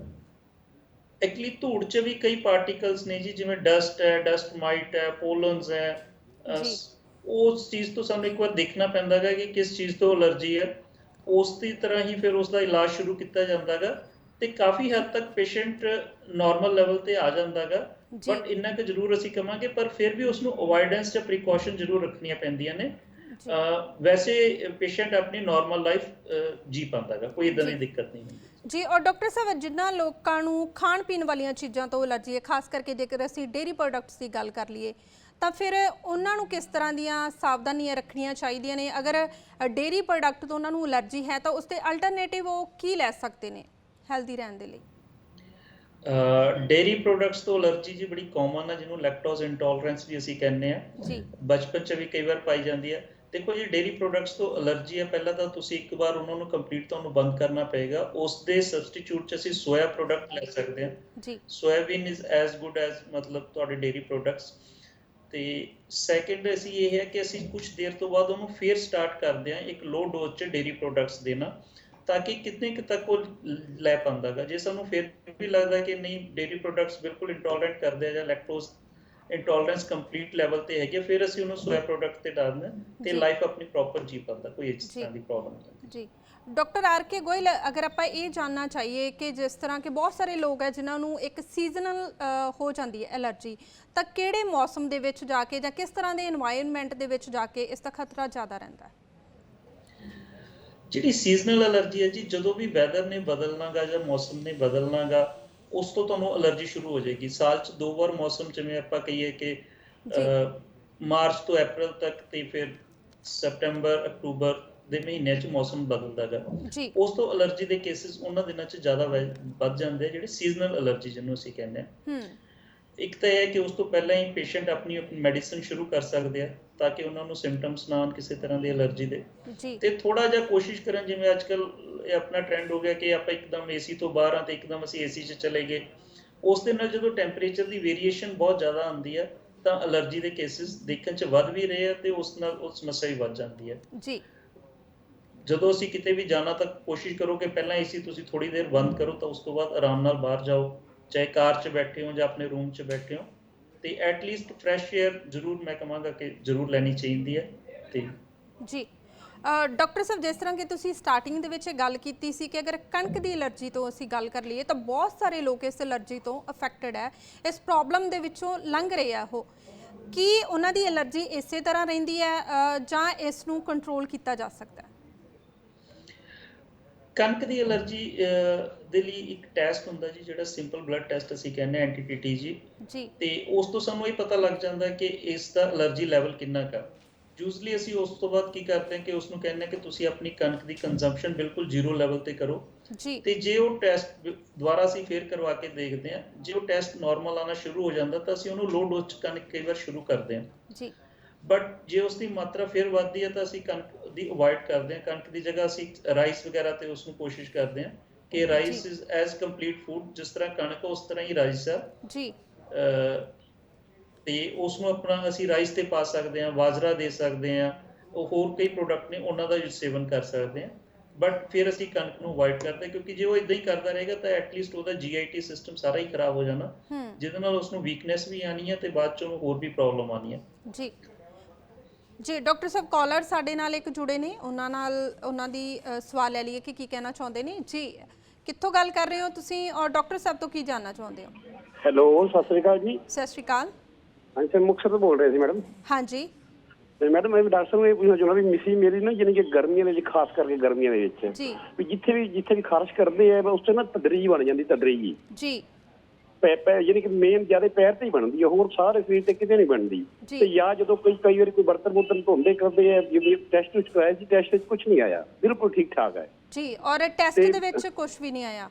ਐਕਚੁਅਲੀ ਧੂੜ 'ਚ ਵੀ ਕਈ ਪਾਰਟੀਕਲਸ ਨੇ ਜੀ, ਜਿਵੇਂ ਡਸਟ ਹੈ, ਡਸਟ ਮਾਈਟ ਹੈ, ਪੋਲਨਸ ਹੈ। ਉਸ ਚੀਜ਼ ਤੋਂ ਸਾਨੂੰ ਇੱਕ ਵਾਰ ਦੇਖਣਾ ਪੈਂਦਾ ਗਾ ਕਿ ਕਿਸ ਚੀਜ਼ ਤੋਂ ਐਲਰਜੀ ਹੈ, ਉਸ ਦੀ ਤਰ੍ਹਾਂ ਹੀ ਫਿਰ ਉਸ ਦਾ ਇਲਾਜ ਸ਼ੁਰੂ ਕੀਤਾ ਜਾਂਦਾ ਗਾ ਤੇ ਕਾਫੀ ਹੱਦ ਤੱਕ ਪੇਸ਼ੈਂਟ ਨਾਰਮਲ ਲੈਵਲ ਤੇ ਆ ਜਾਂਦਾਗਾ, ਬਟ ਇੰਨਾ ਕੁ ਜ਼ਰੂਰ ਅਸੀਂ ਕਵਾਂਗੇ, ਪਰ ਫਿਰ ਵੀ ਉਸ ਨੂੰ ਅਵੋਇਡੈਂਸ ਜਾਂ ਪ੍ਰੀਕਾਸ਼ਨ ਜ਼ਰੂਰ ਰੱਖਣੀਆਂ ਪੈਂਦੀਆਂ ਨੇ। ਵੈਸੇ ਪੇਸ਼ੈਂਟ ਆਪਣੀ ਨਾਰਮਲ ਲਾਈਫ ਜੀ ਪਾਉਂਦਾਗਾ, ਕੋਈ ਇਦਾਂ ਦੀ ਦਿੱਕਤ ਨਹੀਂ ਹੁੰਦੀ ਜੀ। ਔਰ ਡਾਕਟਰ ਸਾਹਿਬ, ਜਿਨ੍ਹਾਂ ਲੋਕਾਂ ਨੂੰ ਖਾਣ ਪੀਣ ਵਾਲੀਆਂ ਚੀਜ਼ਾਂ ਤੋਂ ਐਲਰਜੀ ਹੈ, ਖਾਸ ਕਰਕੇ ਜੇਕਰ ਅਸੀਂ ਡੇਅਰੀ ਪ੍ਰੋਡਕਟਸ ਦੀ ਗੱਲ ਕਰ ਲਈਏ, ਤਾਂ ਫਿਰ ਉਹਨਾਂ ਨੂੰ ਕਿਸ ਤਰ੍ਹਾਂ ਦੀਆਂ ਸਾਵਧਾਨੀਆਂ ਰੱਖਣੀਆਂ ਚਾਹੀਦੀਆਂ ਨੇ? ਅਗਰ ਡੇਅਰੀ ਪ੍ਰੋਡਕਟ ਤੋਂ ਉਹਨਾਂ ਨੂੰ ਐਲਰਜੀ ਹੈ ਤਾਂ ਉਸ ਦੇ ਅਲਟਰਨੇਟਿਵ ਉਹ ਕੀ ਲੈ ਸਕਦੇ ਨੇ ਹੈਲਦੀ ਰਹਿਣ ਦੇ ਲਈ? ਡੇਅਰੀ ਪ੍ਰੋਡਕਟਸ ਤੋਂ ਅਲਰਜੀ ਜੀ ਬੜੀ ਕਾਮਨ ਹੈ, ਜਿਹਨੂੰ ਲੈਕਟੋਜ਼ ਇੰਟੋਲਰੈਂਸ ਵੀ ਅਸੀਂ ਕਹਿੰਦੇ ਆ ਜੀ। ਬਚਪਨ 'ਚ ਵੀ ਕਈ ਵਾਰ ਪਾਈ ਜਾਂਦੀ ਹੈ। ਦੇਖੋ ਜੀ, ਡੇਅਰੀ ਪ੍ਰੋਡਕਟਸ ਤੋਂ ਅਲਰਜੀ ਹੈ, ਪਹਿਲਾਂ ਤਾਂ ਤੁਸੀਂ ਇੱਕ ਵਾਰ ਉਹਨਾਂ ਨੂੰ ਕੰਪਲੀਟ ਤੁਹਾਨੂੰ ਬੰਦ ਕਰਨਾ ਪਏਗਾ। ਉਸ ਦੇ ਸਬਸਟੀਟਿਊਟ 'ਚ ਅਸੀਂ ਸੋਇਆ ਪ੍ਰੋਡਕਟ ਲੈ ਸਕਦੇ ਹਾਂ ਜੀ। Soybean is as good as ਮਤਲਬ ਤੁਹਾਡੇ ਡੇਅਰੀ ਪ੍ਰੋਡਕਟਸ। ਤੇ ਸੈਕਿੰਡ ਅਸੀਂ ਇਹ ਹੈ ਕਿ ਅਸੀਂ ਕੁਝ ਦੇਰ ਤੋਂ ਬਾਅਦ ਉਹਨੂੰ ਫੇਰ ਸਟਾਰਟ ਕਰਦੇ ਹਾਂ ਇੱਕ ਲੋ ਡੋਜ਼ 'ਚ ਡੇਅਰੀ ਪ੍ਰੋਡਕਟਸ ਦੇਣਾ, ਤਾਂ ਕਿ ਕਿਤਨੇ ਕੁ ਤੱਕ ਉਹ ਲੈ ਪਾਉਂਦਾਗਾ। ਜੇ ਸਾਨੂੰ ਫਿਰ ਵੀ ਲੱਗਦਾ ਕਿ ਨਹੀਂ ਡੇਅਰੀ ਪ੍ਰੋਡਕਟਸ ਬਿਲਕੁਲ ਇੰਟੋਲਰੈਂਟ ਕਰਦੇ ਆ ਜਾਂ ਲੈਕਟੋਜ਼ ਇੰਟੋਲਰੈਂਸ ਕੰਪਲੀਟ ਲੈਵਲ ਤੇ ਹੈਗੀ, ਫਿਰ ਅਸੀਂ ਉਹਨੂੰ ਸੋਇਆ ਪ੍ਰੋਡਕਟ ਤੇ ਡਾਲਦੇ ਤੇ ਲਾਈਫ ਆਪਣੀ ਪ੍ਰੋਪਰ ਜੀ ਪਾਉਂਦਾ, ਕੋਈ ਇਸ ਤਰ੍ਹਾਂ ਦੀ ਪ੍ਰੋਬਲਮ ਨਹੀਂ ਜੀ। ਡਾਕਟਰ ਆਰ ਕੇ ਗੋਇਲ, ਅਗਰ ਆਪਾਂ ਇਹ ਜਾਨਣਾ ਚਾਹੀਏ ਕਿ ਜਿਸ ਤਰ੍ਹਾਂ ਕਿ ਬਹੁਤ ਸਾਰੇ ਲੋਕ ਹੈ ਜਿਨ੍ਹਾਂ ਨੂੰ ਇੱਕ ਸੀਜ਼ਨਲ ਹੋ ਜਾਂਦੀ ਹੈ ਐਲਰਜੀ, ਤਾਂ ਕਿਹੜੇ ਮੌਸਮ ਦੇ ਵਿੱਚ ਜਾ ਕੇ ਜਾਂ ਕਿਸ ਤਰ੍ਹਾਂ ਦੇ এনवायरमेंट ਦੇ ਵਿੱਚ ਜਾ ਕੇ ਇਸ ਦਾ ਖਤਰਾ ਜ਼ਿਆਦਾ ਰਹਿੰਦਾ ਹੈ? ਜਿਹੜੀ ਸੀਜ਼ਨਲ ਅਲਰਜੀ ਹੈ ਜੀ, ਜਦੋਂ ਵੀ ਵੈਦਰ ਨੇ ਬਦਲਣਾਗਾ ਜਾਂ ਮੌਸਮ ਨੇ ਬਦਲਣਾਗਾ, ਉਸ ਤੋਂ ਤੁਹਾਨੂੰ ਅਲਰਜੀ ਸ਼ੁਰੂ ਹੋ ਜਾਏਗੀ। ਸਾਲ 'ਚ 2 ਵਾਰ ਮੌਸਮ, ਜਿਵੇਂ ਆਪਾਂ ਕਹੀਏ ਕਿ ਮਾਰਚ ਤੋਂ ਅਪ੍ਰੈਲ ਤੱਕ ਤੇ ਫਿਰ ਸਤੰਬਰ ਅਕਤੂਬਰ ਦੇ ਮਹੀਨਿਆਂ 'ਚ ਮੌਸਮ ਬਦਲਦਾਗਾ। ਉਸ ਤੋਂ ਅਲਰਜੀ ਦੇ ਕੇਸਿਸ ਉਹਨਾਂ ਦਿਨਾਂ 'ਚ ਜ਼ਿਆਦਾ ਵੱਧ ਜਾਂਦੇ ਆ, ਜਿਹੜੇ ਸੀਜ਼ਨਲ ਅਲਰਜੀ ਜਿਹਨੂੰ ਅਸੀਂ ਕਹਿੰਦੇ ਆ। ਇੱਕ ਤਾਂ ਇਹ ਹੈ ਕਿ ਉਸ ਤੋਂ ਪਹਿਲਾਂ ਹੀ ਪੇਸ਼ੈਂਟ ਆਪਣੀ ਮੈਡੀਸਿਨ ਸ਼ੁਰੂ ਕਰ ਸਕਦੇ ਆ, ਤਾਂ ਕਿ ਉਹਨਾਂ ਨੂੰ ਸਿੰਪਟਮਸ ਨਾ ਆਉਣ ਕਿਸੇ ਤਰ੍ਹਾਂ ਦੀ ਐਲਰਜੀ ਦੇ। ਤੇ ਥੋੜਾ ਜਿਹਾ ਕੋਸ਼ਿਸ਼ ਕਰਨ, ਜਿਵੇਂ ਅੱਜ ਕੱਲ ਇਹ ਆਪਣਾ ਟ੍ਰੈਂਡ ਹੋ ਗਿਆ ਕਿ ਆਪਾਂ ਇੱਕਦਮ ਏਸੀ ਤੋਂ ਬਾਹਰ ਆ ਤੇ ਇੱਕਦਮ ਅਸੀਂ ਏਸੀ 'ਚ ਚਲੇ ਗਏ, ਉਸ ਦੇ ਨਾਲ ਜਦੋਂ ਟੈਂਪਰੇਚਰ ਦੀ ਵੇਰੀਏਸ਼ਨ ਬਹੁਤ ਜ਼ਿਆਦਾ ਆਉਂਦੀ ਹੈ ਤਾਂ ਅਲਰਜੀ ਦੇ ਕੇਸਿਸ ਦੇਖਣ 'ਚ ਵੱਧ ਵੀ ਰਹੇ ਆ ਤੇ ਉਸ ਨਾਲ ਉਹ ਸਮੱਸਿਆ ਵੀ ਵੱਧ ਜਾਂਦੀ ਹੈ ਜੀ। ਜਦੋਂ ਅਸੀਂ ਕਿਤੇ ਵੀ ਜਾਣਾ ਤਾਂ ਕੋਸ਼ਿਸ਼ ਕਰੋ ਕਿ ਪਹਿਲਾਂ ਏਸੀ ਤੁਸੀਂ ਥੋੜੀ ਦੇਰ ਬੰਦ ਕਰੋ, ਤਾਂ ਉਸ ਤੋਂ ਬਾਅਦ ਆਰਾਮ ਨਾਲ ਬਾਹਰ ਜਾਓ, ਚਾਹੇ ਕਾਰ 'ਚ ਬੈਠੇ ਹੋ ਜਾਂ ਆਪਣੇ ਰੂਮ 'ਚ ਬੈਠੇ ਹੋ, ਤੇ ਐਟਲੀਸਟ ਫਰੈਸ਼ ਏਅਰ ਜ਼ਰੂਰ ਮੈਂ ਕਹਾਂਗਾ ਕਿ ਜ਼ਰੂਰ ਲੈਣੀ ਚਾਹੀਦੀ ਹੈ। ਤੇ ਜੀ ਡਾਕਟਰ ਸਾਹਿਬ, ਜਿਸ ਤਰ੍ਹਾਂ ਕਿ ਤੁਸੀਂ ਸਟਾਰਟਿੰਗ ਦੇ ਵਿੱਚ ਗੱਲ ਕੀਤੀ ਸੀ ਕਿ ਅਗਰ ਕਣਕ ਦੀ ਐਲਰਜੀ ਤੋਂ ਅਸੀਂ ਗੱਲ ਕਰ ਲਈਏ ਤਾਂ ਬਹੁਤ ਸਾਰੇ ਲੋਕ ਇਸ ਐਲਰਜੀ ਤੋਂ ਅਫੈਕਟਡ ਹੈ, ਇਸ ਪ੍ਰੋਬਲਮ ਦੇ ਵਿੱਚੋਂ ਲੰਘ ਰਹੇ ਆ। ਉਹ ਕੀ ਉਹਨਾਂ ਦੀ ਐਲਰਜੀ ਇਸੇ ਤਰ੍ਹਾਂ ਰਹਿੰਦੀ ਹੈ ਜਾਂ ਇਸ ਨੂੰ ਕੰਟਰੋਲ ਕੀਤਾ ਜਾ ਸਕਦਾ ਹੈ? ਕਣਕ ਦੀ ਐਲਰਜੀ ਦੇ ਲਈ ਇੱਕ ਟੈਸਟ ਹੁੰਦਾ ਜੀ, ਜਿਹੜਾ ਸਿੰਪਲ ਬਲੱਡ ਟੈਸਟ ਅਸੀਂ ਕਹਿੰਦੇ ਹਾਂ NTTG ਜੀ, ਤੇ ਉਸ ਤੋਂ ਸਾਨੂੰ ਇਹ ਪਤਾ ਲੱਗ ਜਾਂਦਾ ਕਿ ਇਸ ਦਾ ਐਲਰਜੀ ਲੈਵਲ ਕਿੰਨਾ ਕੁ। ਯੂਜ਼ਲੀ ਅਸੀਂ ਉਸ ਤੋਂ ਬਾਅਦ ਕੀ ਕਰਦੇ ਹਾਂ ਕਿ ਉਸ ਨੂੰ ਕਹਿੰਦੇ ਹਾਂ ਕਿ ਤੁਸੀਂ ਆਪਣੀ ਕਣਕ ਦੀ ਕੰਜ਼ੰਪਸ਼ਨ ਬਿਲਕੁਲ 0 ਲੈਵਲ ਤੇ ਕਰੋ ਜੀ। ਤੇ ਜੇ ਉਹ ਟੈਸਟ ਦੁਬਾਰਾ ਅਸੀਂ ਫੇਰ ਕਰਵਾ ਕੇ ਦੇਖਦੇ ਹਾਂ, ਜੇ ਉਹ ਟੈਸਟ ਨਾਰਮਲ ਆਉਣਾ ਸ਼ੁਰੂ ਹੋ ਜਾਂਦਾ ਤਾਂ ਅਸੀਂ ਉਹਨੂੰ ਲੋ ਡੋਜ਼ 'ਚ ਕਣਕ ਕਈ ਵਾਰ ਸ਼ੁਰੂ ਕਰਦੇ ਹਾਂ ਜੀ। ਬਟ ਜੇ ਉਸ ਦੀ ਮਾਤਰਾ ਫਿਰ ਵੱਧਦੀ ਹੈ ਤਾਂ ਅਸੀਂ ਕਣਕ ਦੀ ਅਵੋਇਡ ਕਰਦੇ ਹਾਂ। ਕਣਕ ਦੀ ਜਗ੍ਹਾ ਅਸੀਂ ਰਾਈਸ ਵਗੈਰਾ ਤੇ ਉਸ ਨੂੰ ਕੋਸ਼ਿਸ਼ ਕਰਦੇ ਹਾਂ ਕਿ rice is as complete food, ਜਿਸ ਤਰ੍ਹਾਂ ਕਣਕ ਉਸ ਤਰ੍ਹਾਂ ਹੀ ਰਾਈਸ ਆ ਜੀ। ਤੇ ਉਸ ਨੂੰ ਆਪਣਾ ਅਸੀਂ ਰਾਈਸ ਤੇ ਪਾ ਸਕਦੇ ਹਾਂ, ਬਾਜਰਾ ਦੇ ਸਕਦੇ ਹਾਂ, ਉਹ ਹੋਰ ਕਈ ਪ੍ਰੋਡਕਟ ਨੇ ਉਹਨਾਂ ਦਾ ਸੇਵਨ ਕਰ ਸਕਦੇ ਹਾਂ। ਬਟ ਫਿਰ ਅਸੀਂ ਕਣਕ ਨੂੰ ਅਵੋਇਡ ਕਰਦੇ, ਕਿਉਂਕਿ ਜੇ ਉਹ ਇਦਾਂ ਹੀ ਕਰਦਾ ਰਹੇਗਾ ਤਾਂ ਐਟਲੀਸਟ ਉਹਦਾ GIT ਸਿਸਟਮ ਸਾਰਾ ਹੀ ਖਰਾਬ ਹੋ ਜਾਣਾ, ਜਿਹਦੇ ਨਾਲ ਉਸ ਨੂੰ ਵੀਕਨੈਸ ਵੀ ਆਣੀ ਹੈ ਤੇ ਬਾਅਦ ਚ ਉਹਨੂੰ ਹੋਰ ਵੀ ਪ੍ਰੋਬਲਮ ਆਣੀ ਹੈ ਜੀ। ਜੀ ਡਾਕਟਰ ਸਾਹਿਬ, ਕਾਲਰ ਸਾਡੇ ਨਾਲ ਇੱਕ ਜੁੜੇ ਨੇ, ਉਹਨਾਂ ਦੀ ਸਵਾਲ ਲੈ ਲਈਏ ਕਿ ਕੀ ਕਹਿਣਾ ਚਾਹੁੰਦੇ ਨੇ ਜੀ। ਕਿੱਥੋਂ ਗੱਲ ਕਰ ਰਹੇ ਹੋ ਤੁਸੀਂ ਔਰ ਡਾਕਟਰ ਸਾਹਿਬ ਤੋਂ ਕੀ ਜਾਣਨਾ ਚਾਹੁੰਦੇ ਹੋ? ਹੈਲੋ, ਸਤਿ ਸ੍ਰੀ ਅਕਾਲ ਜੀ। ਸਤਿ ਸ੍ਰੀ ਅਕਾਲ। ਹਾਂਜੀ ਸਰ, ਮੁਕਤਸਰ ਤੋਂ ਬੋਲ ਰਹੇ ਸੀ ਮੈਡਮ। ਹਾਂਜੀ। ਤੇ ਮੈਡਮ ਮੈਂ ਡਾਕਟਰ ਸਾਹਿਬ ਨੂੰ ਇਹ ਪੁੱਛਣਾ ਚਾਹੁੰਦਾ ਵੀ ਮਿਸੀ ਮੇਰੀ ਨਾ ਜਾਣੀ ਕਿ ਗਰਮੀਆਂ ਦੇ ਵਿੱਚ, ਖਾਸ ਕਰਕੇ ਗਰਮੀਆਂ ਦੇ ਵਿੱਚ ਵੀ ਜਿੱਥੇ ਵੀ ਖਾਰਸ਼ ਕਰਦੇ ਆ ਉਸ ਤੇ ਨਾ ਤਦਰੀਜ ਬਣ ਜਾਂਦੀ, ਤਦਰੀਜ ਜੀ। ਜਾਨੀ ਕਿ ਮੇਨ ਜਿਆਦਾ ਪੈਰ ਤੇ ਹੀ ਬਣਦੀ ਹੈ, ਹੋਰ ਸਾਰੇ ਸਰੀਰ ਤੇ ਕਿਤੇ ਨਹੀਂ ਬਣਦੀ। ਤੇ ਜਾਂ ਜਦੋਂ ਕਈ ਵਾਰੀ ਕੋਈ ਬਰਤਨ ਧੋਂਦੇ ਕਰਦੇ ਆ, ਟੈਸਟ ਵਿੱਚ ਕਰਾਇਆ ਸੀ, ਟੈਸਟ ਵਿੱਚ ਕੁਝ ਨਹੀਂ ਆਇਆ, ਬਿਲਕੁਲ ਠੀਕ ਠਾਕ ਹੈ ਜੀ। ਔਰ ਟੈਸਟ ਦੇ ਵਿੱਚ ਕੁਝ ਵੀ ਨਹੀਂ ਆਇਆ?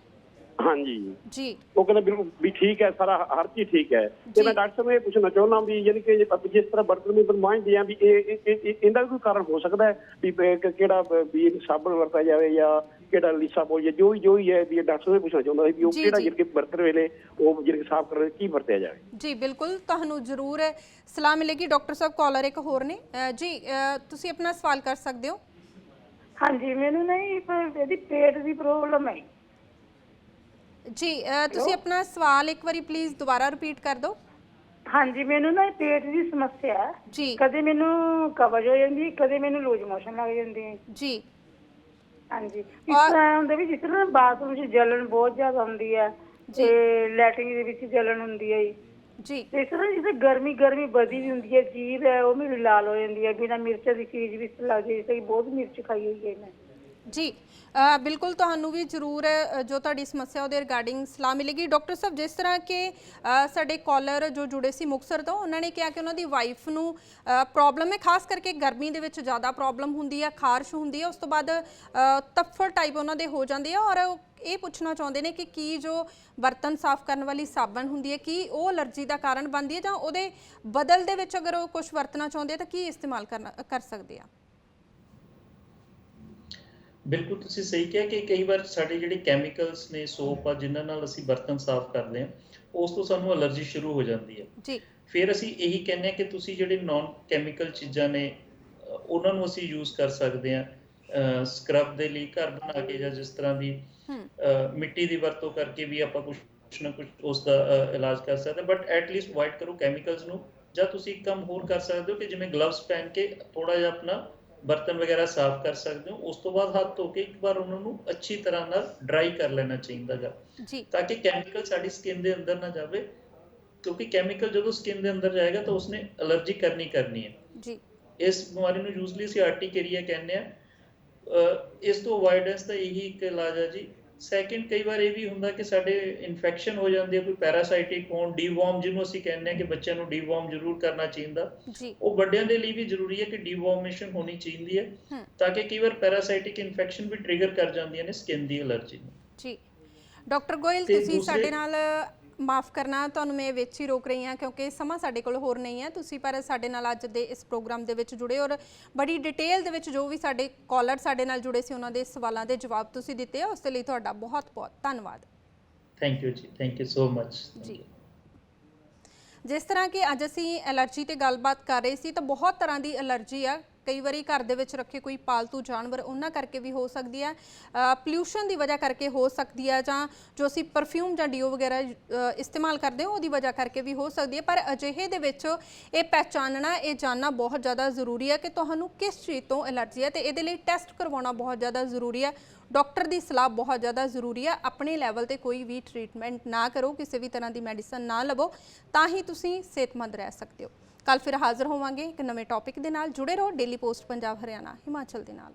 ਹਾਂਜੀ ਜੀ। ਉਹ ਕਹਿੰਦਾ ਬਿਲਕੁਲ ਵੀ ਠੀਕ ਹੈ, ਸਾਰਾ ਹਰ ਚੀਜ਼ ਠੀਕ ਹੈ। ਤੇ ਮੈਂ ਡਾਕਟਰ ਸਾਹਿਬ ਨੂੰ ਇਹ ਪੁੱਛਣਾ ਚਾਹੁੰਦਾ ਵੀ ਯਾਨੀ ਕਿ ਜਿਸ ਤਰ੍ਹਾਂ ਬਰਤਨ ਮਾਂਜਦੇ ਆ ਵੀ ਇਹਦਾ ਵੀ ਕੋਈ ਕਾਰਨ ਹੋ ਸਕਦਾ ਹੈ ਵੀ ਕਿਹੜਾ ਵੀ ਸਾਬਣ ਵਰਤਿਆ ਜਾਵੇ ਜਾਂ ਕਿਹੜਾ ਲੀਸਾ ਪੋਈ ਜੋ ਵੀ ਹੈ ਵੀ ਡਾਕਟਰ ਸਾਹਿਬ ਨੂੰ ਪੁੱਛਣਾ ਚਾਹੁੰਦਾ ਸੀ ਵੀ ਉਹ ਕਿਹੜਾ ਜਿਹੜੇ ਬਰਤਨ ਵੇਲੇ ਉਹ ਜਿਹੜੇ ਸਾਫ਼ ਕਰਨ ਕੀ ਵਰਤਿਆ ਜਾਵੇ? ਜੀ ਬਿਲਕੁਲ, ਤੁਹਾਨੂੰ ਜ਼ਰੂਰ ਸਲਾਹ ਮਿਲੇਗੀ। ਡਾਕਟਰ ਸਾਹਿਬ ਕਾਲਰ ਇੱਕ ਹੋਰ ਨੇ ਜੀ, ਤੁਸੀਂ ਆਪਣਾ ਸਵਾਲ ਕਰ ਸਕਦੇ ਹੋ। ਹਾਂਜੀ, ਮੈਨੂੰ ਨਾ ਇਹਦੀ ਪੇਟ ਦੀ ਪ੍ਰੋਬਲਮ ਹੈ ਜੀ। ਤੁਸੀਂ ਆਪਣਾ ਸਵਾਲ ਇੱਕ ਵਾਰੀ ਪਲੀਜ਼ ਦੁਬਾਰਾ ਰਿਪੀਟ ਕਰ ਦਿਓ। ਹਾਂਜੀ, ਮੈਨੂੰ ਨਾ ਪੇਟ ਦੀ ਸਮੱਸਿਆ ਹੈ ਜੀ। ਕਦੇ ਮੈਨੂੰ ਕਬਜ਼ ਹੋ ਜਾਂਦੀ, ਕਦੇ ਮੈਨੂੰ ਲੂਜ਼ ਮੋਸ਼ਨ ਲੱਗ ਜਾਂਦੀ ਹੈ ਜੀ। ਹਾਂਜੀ, ਇਸ ਤਰ੍ਹਾਂ ਹੁੰਦਾ ਵੀ ਜਿਸ ਤਰ੍ਹਾਂ ਬਾਥਰੂਮ 'ਚ ਜਲਨ ਬਹੁਤ ਜ਼ਿਆਦਾ ਹੁੰਦੀ ਹੈ ਤੇ ਲੈਟਰਿੰਗ ਦੇ ਵਿੱਚ ਜਲਨ ਹੁੰਦੀ ਹੈ ਜੀ। ਇਸ ਤਰ੍ਹਾਂ ਜਿਵੇਂ ਗਰਮੀ ਵਧੀ ਵੀ ਹੁੰਦੀ ਹੈ, ਜੀਭ ਹੈ ਉਹ ਮੇਰੀ ਲਾਲ ਹੋ ਜਾਂਦੀ ਹੈ, ਬਿਨਾਂ ਮਿਰਚ ਦੀ ਚੀਜ਼ ਵੀ ਲੱਗਦੀ ਹੈ, ਬਹੁਤ ਮਿਰਚ ਖਾਈ ਹੋਈ ਹੈ ਮੈਂ ਜੀ। ਬਿਲਕੁਲ ਤੁਹਾਨੂੰ ਵੀ ਜ਼ਰੂਰ ਜੋ ਤੁਹਾਡੀ ਸਮੱਸਿਆ ਉਹਦੇ ਰਿਗਾਰਡਿੰਗ ਸਲਾਹ ਮਿਲੇਗੀ। ਡਾਕਟਰ ਸਾਹਿਬ, ਜਿਸ ਤਰ੍ਹਾਂ ਕਿ ਸਾਡੇ ਕਾਲਰ ਜੋ ਜੁੜੇ ਸੀ ਮੁਕਤਸਰ ਤੋਂ, ਉਹਨਾਂ ਨੇ ਕਿਹਾ ਕਿ ਉਹਨਾਂ ਦੀ ਵਾਈਫ ਨੂੰ ਪ੍ਰੋਬਲਮ ਹੈ, ਖਾਸ ਕਰਕੇ ਗਰਮੀ ਦੇ ਵਿੱਚ ਜ਼ਿਆਦਾ ਪ੍ਰੋਬਲਮ ਹੁੰਦੀ ਹੈ, ਖਾਰਸ਼ ਹੁੰਦੀ ਹੈ, ਉਸ ਤੋਂ ਬਾਅਦ ਤੱਫੜ ਟਾਈਪ ਉਹਨਾਂ ਦੇ ਹੋ ਜਾਂਦੇ ਆ, ਔਰ ਇਹ ਪੁੱਛਣਾ ਚਾਹੁੰਦੇ ਨੇ ਕਿ ਕੀ ਜੋ ਬਰਤਨ ਸਾਫ਼ ਕਰਨ ਵਾਲੀ ਸਾਬਣ ਹੁੰਦੀ ਹੈ ਕੀ ਉਹ ਅਲਰਜੀ ਦਾ ਕਾਰਨ ਬਣਦੀ ਹੈ, ਜਾਂ ਉਹਦੇ ਬਦਲ ਦੇ ਵਿੱਚ ਅਗਰ ਉਹ ਕੁਝ ਵਰਤਣਾ ਚਾਹੁੰਦੇ ਆ ਤਾਂ ਕੀ ਇਸਤੇਮਾਲ ਕਰ ਸਕਦੇ ਆ? ਬਿਲਕੁਲ ਤੁਸੀਂ ਸਹੀ ਕਿਹਾ ਕਿ ਕਈ ਵਾਰ ਸਾਡੇ ਜਿਹੜੇ ਕੈਮੀਕਲਸ ਨੇ, ਸੋਪ ਆ ਜਿਨ੍ਹਾਂ ਨਾਲ ਅਸੀਂ ਬਰਤਨ ਸਾਫ਼ ਕਰਦੇ ਹਾਂ, ਉਸ ਤੋਂ ਸਾਨੂੰ ਅਲਰਜੀ ਸ਼ੁਰੂ ਹੋ ਜਾਂਦੀ ਹੈ ਜੀ। ਫਿਰ ਅਸੀਂ ਇਹੀ ਕਹਿੰਦੇ ਹਾਂ ਕਿ ਤੁਸੀਂ ਜਿਹੜੇ ਨਾਨ ਕੈਮੀਕਲ ਚੀਜ਼ਾਂ ਨੇ ਉਹਨਾਂ ਨੂੰ ਅਸੀਂ ਯੂਜ਼ ਕਰ ਸਕਦੇ ਹਾਂ ਸਕਰਬ ਦੇ ਲਈ ਘਰ ਬਣਾ ਕੇ, ਜਾਂ ਜਿਸ ਤਰ੍ਹਾਂ ਦੀ ਮਿੱਟੀ ਦੀ ਵਰਤੋਂ ਕਰਕੇ ਵੀ ਆਪਾਂ ਕੁਛ ਨਾ ਕੁਛ ਉਸ ਦਾ ਇਲਾਜ ਕਰ ਸਕਦੇ। ਬਟ ਐਟਲੀਸਟ ਅਵੋਇਡ ਕਰੋ ਕੈਮੀਕਲਸ ਨੂੰ। ਜਾਂ ਤੁਸੀਂ ਇੱਕ ਕੰਮ ਹੋਰ ਕਰ ਸਕਦੇ ਹੋ ਕਿ ਜਿਵੇਂ ਗਲਵਸ ਪਹਿਨ ਕੇ ਥੋੜਾ ਜਿਹਾ ਆਪਣਾ ਬਰਤਨ ਵਗੈਰਾ ਸਾਫ਼ ਕਰ ਸਕਦੇ ਹੋ, ਉਸ ਤੋਂ ਬਾਅਦ ਹੱਥ ਧੋ ਕੇ ਇੱਕ ਵਾਰ ਉਹਨਾਂ ਨੂੰ ਅੱਛੀ ਤਰ੍ਹਾਂ ਨਾਲ ਡਰਾਈ ਕਰ ਲੈਣਾ ਚਾਹੀਦਾ ਗਾ, ਤਾਂ ਕਿ ਕੈਮੀਕਲ ਸਾਡੀ ਸਕਿਨ ਦੇ ਅੰਦਰ ਨਾ ਜਾਵੇ, ਕਿਉਂਕਿ ਕੈਮੀਕਲ ਜਦੋਂ ਸਕਿਨ ਦੇ ਅੰਦਰ ਜਾਏਗਾ ਤਾਂ ਉਸਨੇ ਅਲਰਜੀ ਕਰਨੀ ਹੈ ਜੀ। ਇਸ ਬਿਮਾਰੀ ਨੂੰ ਯੂਜ਼ਲੀ ਅਸੀਂ ਆਰਟੀਕੇਰੀਆ ਕਹਿੰਦੇ ਆ। ਇਸ ਤੋਂ ਅਵੋਇਡੈਂਸ ਦਾ ਇਹੀ ਇੱਕ ਇਲਾਜ ਹੈ ਜੀ। ਸੈਕਿੰਡ, ਕਈ ਵਾਰ ਇਹ ਵੀ ਹੁੰਦਾ ਕਿ ਸਾਡੇ ਇਨਫੈਕਸ਼ਨ ਹੋ ਜਾਂਦੀ ਹੈ, ਕੋਈ ਪੈਰਾਸਾਈਟਿਕ ਹੋਣ, ਡੀਵਾਰਮ ਜਿਹਨੂੰ ਅਸੀਂ ਕਹਿੰਦੇ ਹਾਂ ਕਿ ਬੱਚਿਆਂ ਨੂੰ ਡੀਵਾਰਮ ਜ਼ਰੂਰ ਕਰਨਾ ਚਾਹੀਦਾ। ਉਹ ਵੱਡਿਆਂ ਦੇ ਲਈ ਵੀ ਜ਼ਰੂਰੀ ਹੈ ਕਿ ਡੀਵਾਰਮੇਸ਼ਨ ਹੋਣੀ ਚਾਹੀਦੀ ਹੈ, ਤਾਂ ਕਿ ਕਈ ਵਾਰ ਪੈਰਾਸਾਈਟਿਕ ਇਨਫੈਕਸ਼ਨ ਵੀ ਟ੍ਰਿਗਰ ਕਰ ਜਾਂਦੀਆਂ ਨੇ ਸਕਿਨ ਦੀ ਅਲਰਜੀ ਨੂੰ ਜੀ। ਡਾਕਟਰ ਗੋਇਲ, ਤੁਸੀਂ ਸਾਡੇ ਨਾਲ ਮਾਫ ਕਰਨਾ, ਤੁਹਾਨੂੰ ਮੈਂ ਵਿੱਚ ਹੀ ਰੋਕ ਰਹੀ ਹਾਂ ਕਿਉਂਕਿ ਸਮਾਂ ਸਾਡੇ ਕੋਲ ਹੋਰ ਨਹੀਂ ਹੈ। ਤੁਸੀਂ ਪਰ ਸਾਡੇ ਨਾਲ ਅੱਜ ਦੇ ਇਸ ਪ੍ਰੋਗਰਾਮ ਦੇ ਵਿੱਚ ਜੁੜੇ, ਔਰ ਬੜੀ ਡਿਟੇਲ ਦੇ ਵਿੱਚ ਜੋ ਵੀ ਸਾਡੇ ਕਾਲਰ ਸਾਡੇ ਨਾਲ ਜੁੜੇ ਸੀ ਉਹਨਾਂ ਦੇ ਸਵਾਲਾਂ ਦੇ ਜਵਾਬ ਤੁਸੀਂ ਦਿੱਤੇ ਆ, ਉਸ ਦੇ ਲਈ ਤੁਹਾਡਾ ਬਹੁਤ ਬਹੁਤ ਧੰਨਵਾਦ। ਥੈਂਕ ਯੂ ਜੀ, ਥੈਂਕ ਯੂ ਸੋ ਮਚ ਜੀ। ਜਿਸ ਤਰ੍ਹਾਂ ਕਿ ਅੱਜ ਅਸੀਂ ਐਲਰਜੀ ਤੇ ਗੱਲਬਾਤ ਕਰ ਰਹੇ ਸੀ, ਤਾਂ ਬਹੁਤ ਤਰ੍ਹਾਂ ਦੀ ਐਲਰਜੀ ਆ। ਕਈ ਵਾਰੀ ਘਰ ਦੇ ਵਿੱਚ ਰੱਖੇ ਕੋਈ ਪਾਲਤੂ ਜਾਨਵਰ, ਉਹਨਾਂ ਕਰਕੇ ਵੀ ਹੋ ਸਕਦੀ ਹੈ, ਪੋਲਿਊਸ਼ਨ ਦੀ ਵਜ੍ਹਾ ਕਰਕੇ ਹੋ ਸਕਦੀ ਹੈ, ਜਾਂ ਜੋ ਅਸੀਂ ਪਰਫਿਊਮ ਜਾਂ ਡੀਓ ਵਗੈਰਾ ਇਸਤੇਮਾਲ ਕਰਦੇ ਹਾਂ ਉਹਦੀ ਵਜ੍ਹਾ ਕਰਕੇ ਵੀ ਹੋ ਸਕਦੀ ਹੈ। ਪਰ ਅਜਿਹੇ ਦੇ ਵਿੱਚ ਇਹ ਪਹਿਚਾਨਣਾ, ਇਹ ਜਾਣਨਾ ਬਹੁਤ ਜ਼ਿਆਦਾ ਜ਼ਰੂਰੀ ਹੈ ਕਿ ਤੁਹਾਨੂੰ ਕਿਸ ਚੀਜ਼ ਤੋਂ ਐਲਰਜੀ ਹੈ, ਤੇ ਇਹਦੇ ਲਈ ਟੈਸਟ ਕਰਵਾਉਣਾ ਬਹੁਤ ਜ਼ਿਆਦਾ ਜ਼ਰੂਰੀ ਹੈ। ਡਾਕਟਰ ਦੀ ਸਲਾਹ ਬਹੁਤ ਜ਼ਿਆਦਾ ਜ਼ਰੂਰੀ ਹੈ। ਆਪਣੇ ਲੈਵਲ ਤੇ ਕੋਈ ਵੀ ਟ੍ਰੀਟਮੈਂਟ ਨਾ ਕਰੋ, ਕਿਸੇ ਵੀ ਤਰ੍ਹਾਂ ਦੀ ਮੈਡੀਸਨ ਨਾ ਲਵੋ, ਤਾਂ ਹੀ ਤੁਸੀਂ ਸਿਹਤਮੰਦ ਰਹਿ ਸਕਦੇ ਹੋ। ਕੱਲ ਫਿਰ ਹਾਜ਼ਰ ਹੋਵਾਂਗੇ ਇੱਕ ਨਵੇਂ ਟੌਪਿਕ ਦੇ ਨਾਲ। ਜੁੜੇ ਰਹੋ ਡੇਲੀ ਪੋਸਟ ਪੰਜਾਬ ਹਰਿਆਣਾ ਹਿਮਾਚਲ ਦੇ ਨਾਲ।